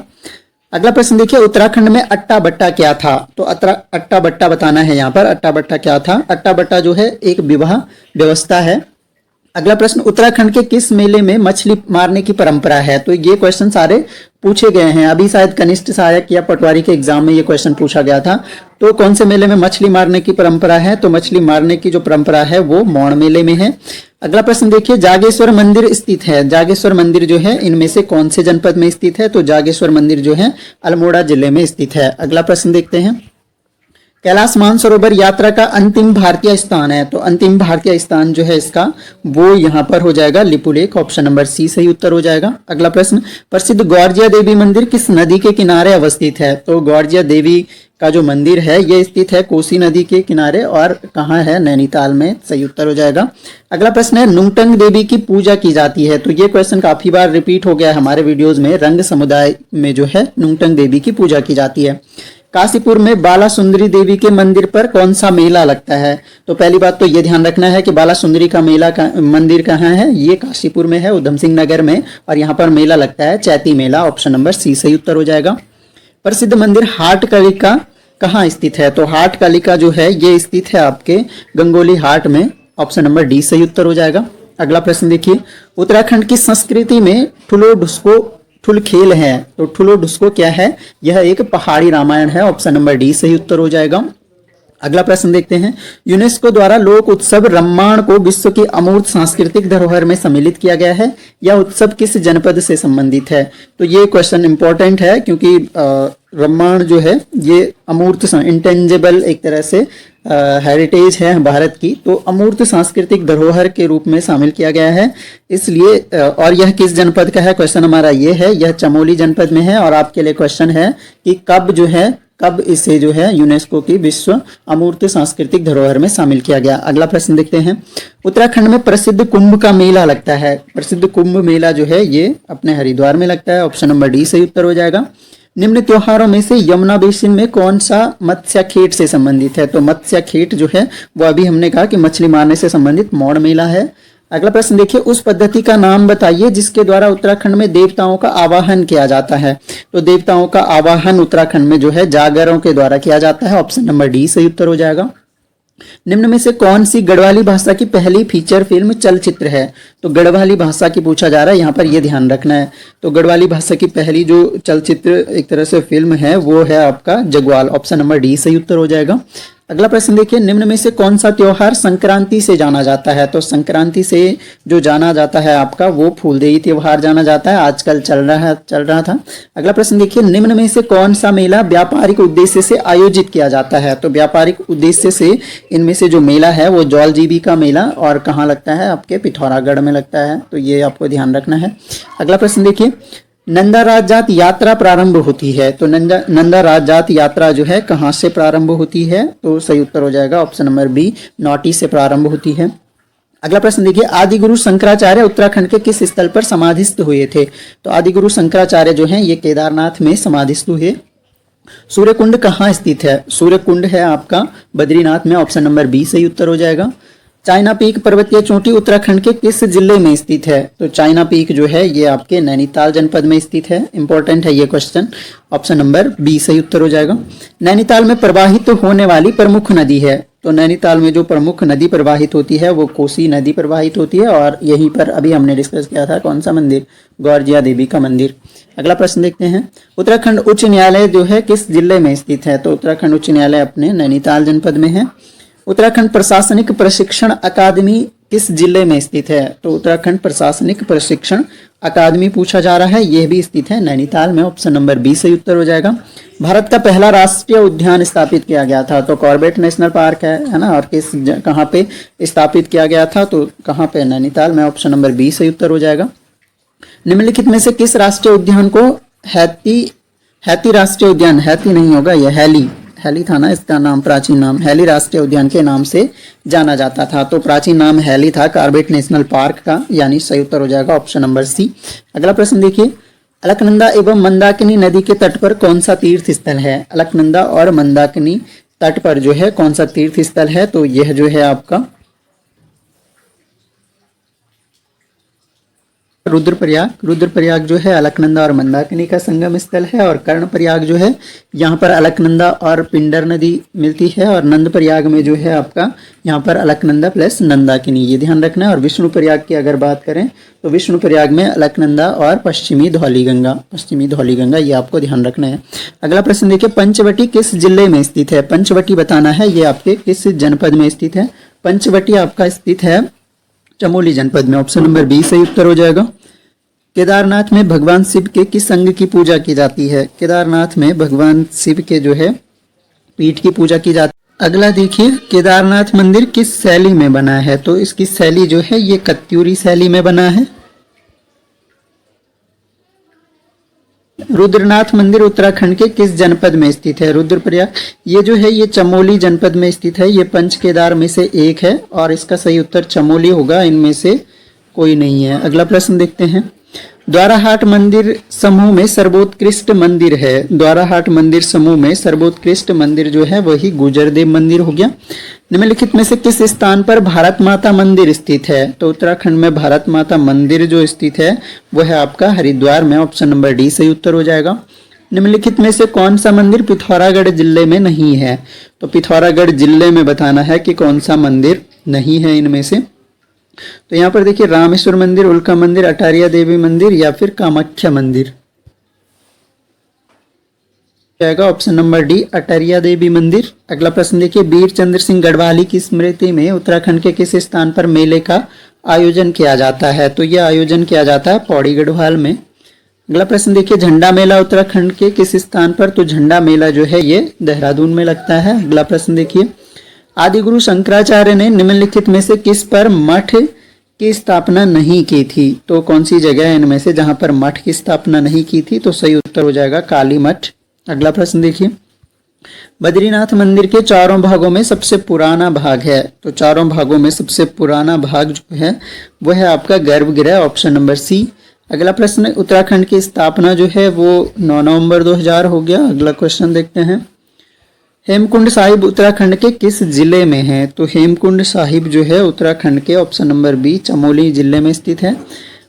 अगला प्रश्न देखिए, उत्तराखंड में अट्टा बट्टा क्या था? तो अट्टा बट्टा बताना है यहाँ पर। अट्टा बट्टा क्या था? अट्टा बट्टा जो है एक विवाह व्यवस्था है। अगला प्रश्न, उत्तराखंड के किस मेले में मछली मारने की परंपरा है? तो ये क्वेश्चन सारे पूछे गए हैं, अभी शायद कनिष्ठ सहायक या पटवारी के एग्जाम में ये क्वेश्चन पूछा गया था। तो कौन से मेले में मछली मारने की परंपरा है? तो मछली मारने की जो परंपरा है वो मौन मेले में है। अगला प्रश्न देखिए, जागेश्वर मंदिर स्थित है, जागेश्वर मंदिर जो है इनमें से कौन से जनपद में स्थित है? तो जागेश्वर मंदिर जो है अल्मोड़ा जिले में स्थित है। अगला प्रश्न देखते हैं, कैलाश मानसरोवर यात्रा का अंतिम भारतीय स्थान है? तो अंतिम भारतीय स्थान जो है इसका वो यहाँ पर हो जाएगा लिपुलेख। ऑप्शन नंबर सी सही उत्तर हो जाएगा। अगला प्रश्न, प्रसिद्ध ग्वारजिया देवी मंदिर किस नदी के किनारे अवस्थित है? तो ग्वारजिया देवी का जो मंदिर है ये स्थित है कोसी नदी के किनारे, और कहाँ है? नैनीताल में। सही उत्तर हो जाएगा। अगला प्रश्न है, नुंगटंग देवी की पूजा की जाती है? तो ये क्वेश्चन काफी बार रिपीट हो गया है हमारे वीडियोज में। रंग समुदाय में जो है नुंगटंग देवी की पूजा की जाती है। काशीपुर में बाला सुंदरी देवी के मंदिर पर कौन सा मेला लगता है? तो पहली बात तो ये ध्यान रखना है कि बाला सुंदरी का मंदिर कहाँ है? ये काशीपुर में है, उधम सिंह नगर में, और यहाँ पर मेला लगता है चैती मेला। ऑप्शन नंबर सी सही उत्तर हो जाएगा। प्रसिद्ध मंदिर हाट कालिका कहाँ स्थित है? तो हाट कालिका जो है ये स्थित है आपके गंगोली हाट में। ऑप्शन नंबर डी सही उत्तर हो जाएगा। अगला प्रश्न देखिए, उत्तराखंड की संस्कृति में ठुलो ढुसको ठुल खेल है? तो ठुलो ढुसको क्या है? यह एक पहाड़ी रामायण है। ऑप्शन नंबर डी सही उत्तर हो जाएगा। अगला प्रश्न देखते हैं, यूनेस्को द्वारा लोक उत्सव रम्माण को विश्व की अमूर्त सांस्कृतिक धरोहर में सम्मिलित किया गया है। यह उत्सव किस जनपद से संबंधित है? तो ये क्वेश्चन इंपॉर्टेंट है क्योंकि रम्माण जो है ये अमूर्त इंटेंजिबल एक तरह से हेरिटेज है भारत की, तो अमूर्त सांस्कृतिक धरोहर के रूप में शामिल किया गया है इसलिए। और यह किस जनपद का है? क्वेश्चन हमारा ये है, यह चमोली जनपद में है। और आपके लिए क्वेश्चन है कि कब इसे जो है यूनेस्को की विश्व अमूर्त सांस्कृतिक धरोहर में शामिल किया गया। अगला प्रश्न देखते हैं, उत्तराखंड में प्रसिद्ध कुंभ का मेला लगता है? प्रसिद्ध कुंभ मेला जो है ये अपने हरिद्वार में लगता है। ऑप्शन नंबर डी सही उत्तर हो जाएगा। निम्न त्योहारों में से यमुना बेसिन में कौन सा मत्स्य खेट से संबंधित है? तो मत्स्य खेट जो है वो अभी हमने कहा कि मछली मारने से संबंधित मौड़ मेला है। अगला प्रश्न देखिए, उस पद्धति का नाम बताइए जिसके द्वारा उत्तराखंड में देवताओं का आवाहन किया जाता है? तो देवताओं का आवाहन उत्तराखंड में जो है जागरों के द्वारा किया जाता है। ऑप्शन नंबर डी सही उत्तर हो जाएगा। निम्न में से कौन सी गढ़वाली भाषा की पहली फीचर फिल्म चलचित्र है? तो गढ़वाली भाषा की पूछा जा रहा है, यहाँ पर यह ध्यान रखना है। तो गढ़वाली भाषा की पहली जो चलचित्र एक तरह से फिल्म है वो है आपका जगवाल। ऑप्शन नंबर डी सही उत्तर हो जाएगा। अगला प्रश्न देखिए, निम्न में से कौन सा त्योहार संक्रांति से जाना जाता है? तो संक्रांति से जो जाना जाता है आपका वो फूलदेई त्योहार जाना जाता है, आजकल चल रहा था। अगला प्रश्न देखिए, निम्न में से कौन सा मेला व्यापारिक उद्देश्य से आयोजित किया जाता है? तो व्यापारिक उद्देश्य से इनमें से जो मेला है वो जौलजीबी का मेला, और कहाँ लगता है? आपके पिथौरागढ़ में लगता है, तो ये आपको ध्यान रखना है। अगला प्रश्न देखिए, नंदा राजजात यात्रा प्रारंभ होती है? तो नंदा राजजात यात्रा जो है कहाँ से प्रारंभ होती है? तो सही उत्तर हो जाएगा ऑप्शन नंबर बी, नौटी से प्रारंभ होती है। अगला प्रश्न देखिए, आदि गुरु शंकराचार्य उत्तराखंड के किस स्थल पर समाधिस्थ हुए थे? तो आदि गुरु शंकराचार्य जो हैं ये केदारनाथ में समाधिस्थ हुए। सूर्यकुंड कहाँ स्थित है? सूर्यकुंड है आपका बद्रीनाथ में। ऑप्शन नंबर बी सही उत्तर हो जाएगा। चाइना पीक पर्वतीय चोटी उत्तराखंड के किस जिले में स्थित है? तो चाइना पीक जो है ये आपके नैनीताल जनपद में स्थित है। इंपॉर्टेंट है ये क्वेश्चन। ऑप्शन नंबर बी सही उत्तर हो जाएगा। नैनीताल में प्रवाहित होने वाली प्रमुख नदी है? तो नैनीताल में जो प्रमुख नदी प्रवाहित होती है वो कोसी नदी प्रवाहित होती है, और यहीं पर अभी हमने डिस्कस किया था कौन सा मंदिर? ग्वारजिया देवी का मंदिर। अगला प्रश्न देखते हैं, उत्तराखंड उच्च न्यायालय जो है किस जिले में स्थित है? तो उत्तराखंड उच्च न्यायालय अपने नैनीताल जनपद में है। उत्तराखंड प्रशासनिक प्रशिक्षण अकादमी किस जिले में स्थित है? तो उत्तराखंड प्रशासनिक प्रशिक्षण अकादमी पूछा जा रहा है, यह भी स्थित है नैनीताल में। ऑप्शन नंबर बी सही उत्तर हो जाएगा। भारत का पहला राष्ट्रीय उद्यान स्थापित किया गया था? तो कॉर्बेट नेशनल पार्क है ना, और कहाँ पे स्थापित किया गया था? तो कहाँ पे? नैनीताल में। ऑप्शन नंबर बी सही उत्तर हो जाएगा। निम्नलिखित में से किस राष्ट्रीय उद्यान को हैती राष्ट्रीय उद्यान, हैती नहीं होगा, यह हैली था ना, इसका नाम प्राचीन नाम हैली राष्ट्रीय उद्यान के नाम से जाना जाता था। तो प्राचीन नाम हैली था कॉर्बेट नेशनल पार्क का, यानी सही उत्तर हो जाएगा ऑप्शन नंबर सी। अगला प्रश्न देखिए, अलकनंदा एवं मंदाकिनी नदी के तट पर कौन सा तीर्थ स्थल है? अलकनंदा और मंदाकिनी तट पर जो है कौन सा तीर्थ स्थल है? तो यह जो है आपका रुद्रप्रयाग जो है अलकनंदा और मंदाकिनी का संगम स्थल है। और कर्णप्रयाग जो है यहाँ पर अलकनंदा और पिंडर नदी मिलती है। और नंदप्रयाग में जो है आपका यहाँ पर अलकनंदा प्लस नंदाकिनी, ये ध्यान रखना है। और विष्णुप्रयाग की अगर बात करें तो विष्णुप्रयाग में अलकनंदा और पश्चिमी धौलीगंगा ये आपको ध्यान रखना है। अगला प्रश्न देखिए, पंचवटी किस जिले में स्थित है? पंचवटी बताना है ये आपके किस जनपद में स्थित है। पंचवटी आपका स्थित है चमोली जनपद में, ऑप्शन नंबर बी सही उत्तर हो जाएगा। केदारनाथ में भगवान शिव के किस अंग की पूजा की जाती है? केदारनाथ में भगवान शिव के जो है पीठ की पूजा की जाती है। अगला देखिए, केदारनाथ मंदिर किस शैली में बना है? तो इसकी शैली जो है ये कत्यूरी शैली में बना है। रुद्रनाथ मंदिर उत्तराखंड के किस जनपद में स्थित है? रुद्रप्रयाग ये जो है ये चमोली जनपद में स्थित है। ये पंच केदार में से एक है और इसका सही उत्तर चमोली होगा, इनमें से कोई नहीं है। अगला प्रश्न देखते हैं, द्वाराहाट मंदिर समूह में सर्वोत्कृष्ट मंदिर है। द्वाराहाट मंदिर समूह में सर्वोत्कृष्ट मंदिर जो है वही गुजरदेव मंदिर हो गया। निम्नलिखित में से किस स्थान पर भारत माता मंदिर स्थित है? तो उत्तराखंड में भारत माता मंदिर जो स्थित है वो है आपका हरिद्वार में, ऑप्शन नंबर डी सही उत्तर हो जाएगा। निम्नलिखित में से कौन सा मंदिर पिथौरागढ़ जिले में नहीं है? तो पिथौरागढ़ जिले में बताना है कि कौन सा मंदिर नहीं है इनमें से। तो यहाँ पर देखिए, रामेश्वर मंदिर, उल्का मंदिर, अटारिया देवी मंदिर या फिर कामाख्या मंदिर जाएगा, ऑप्शन नंबर डी अटारिया देवी मंदिर। अगला प्रश्न देखिए, वीर चंद्र सिंह गढ़वाली की स्मृति में उत्तराखंड के किस स्थान पर मेले का आयोजन किया जाता है? तो यह आयोजन किया जाता है पौड़ी गढ़वाल में। अगला प्रश्न देखिए, झंडा मेला उत्तराखंड के किस स्थान पर? तो झंडा मेला जो है ये देहरादून में लगता है। अगला प्रश्न देखिए, आदिगुरु शंकराचार्य ने निम्नलिखित में से किस पर मठ की स्थापना नहीं की थी? तो कौन सी जगह है इनमें से जहां पर मठ की स्थापना नहीं की थी? तो सही उत्तर हो जाएगा काली मठ। अगला प्रश्न देखिए, बद्रीनाथ मंदिर के चारों भागों में सबसे पुराना भाग है। तो चारों भागों में सबसे पुराना भाग जो है वो है आपका गर्भगृह, ऑप्शन नंबर सी। अगला प्रश्न, उत्तराखंड की स्थापना जो है वो 9 नवंबर 2000 हो गया। अगला क्वेश्चन देखते हैं, हेमकुंड साहिब उत्तराखंड के किस जिले में है? तो हेमकुंड साहिब जो है उत्तराखंड के, ऑप्शन नंबर बी, चमोली जिले में स्थित है।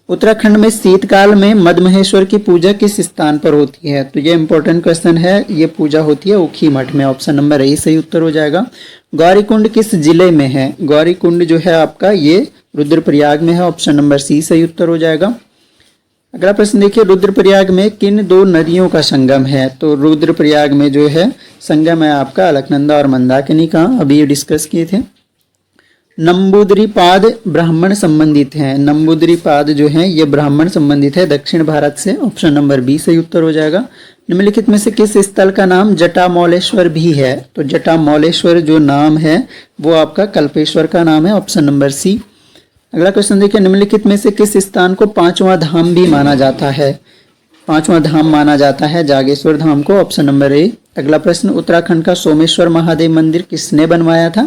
उत्तराखंड में शीतकाल में मदमहेश्वर की पूजा किस स्थान पर होती है? तो ये इंपॉर्टेंट क्वेश्चन है, ये पूजा होती है ऊखी मठ में, ऑप्शन नंबर ए सही उत्तर हो जाएगा। गौरीकुंड किस जिले में है? गौरीकुंड जो है आपका ये रुद्रप्रयाग में है, ऑप्शन नंबर सी सही उत्तर हो जाएगा। अगला प्रश्न देखिए, रुद्रप्रयाग में किन दो नदियों का संगम है? तो रुद्रप्रयाग में जो है संगम है आपका अलकनंदा और मंदाकिनी का, अभी ये डिस्कस किए थे। नंबूदरीपाद ब्राह्मण संबंधित हैं। नंबूदरीपाद जो है ये ब्राह्मण संबंधित है दक्षिण भारत से, ऑप्शन नंबर बी सही उत्तर हो जाएगा। निम्नलिखित में से किस स्थल का नाम जटामौलेश्वर भी है? तो जटामौलेश्वर जो नाम है वो आपका कल्पेश्वर का नाम है, ऑप्शन नंबर सी। अगला क्वेश्चन देखिए, निम्नलिखित में से किस स्थान को पांचवा धाम भी माना जाता है? पांचवा धाम माना जाता है जागेश्वर धाम को, ऑप्शन नंबर ए। अगला प्रश्न, उत्तराखंड का सोमेश्वर महादेव मंदिर किसने बनवाया था?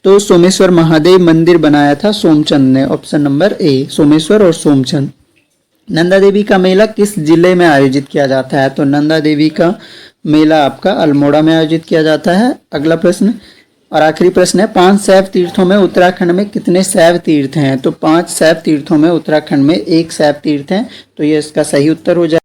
तो सोमेश्वर महादेव मंदिर बनाया था सोमचंद ने, ऑप्शन नंबर ए, सोमेश्वर और सोमचंद। नंदा देवी का मेला किस जिले में आयोजित किया जाता है? तो नंदा देवी का मेला आपका अल्मोड़ा में आयोजित किया जाता है। अगला प्रश्न और आखिरी प्रश्न है, 5 शैव तीर्थों में उत्तराखंड में कितने शैव तीर्थ हैं? तो 5 शैव तीर्थों में उत्तराखंड में 1 शैव तीर्थ है, तो ये इसका सही उत्तर हो जाए।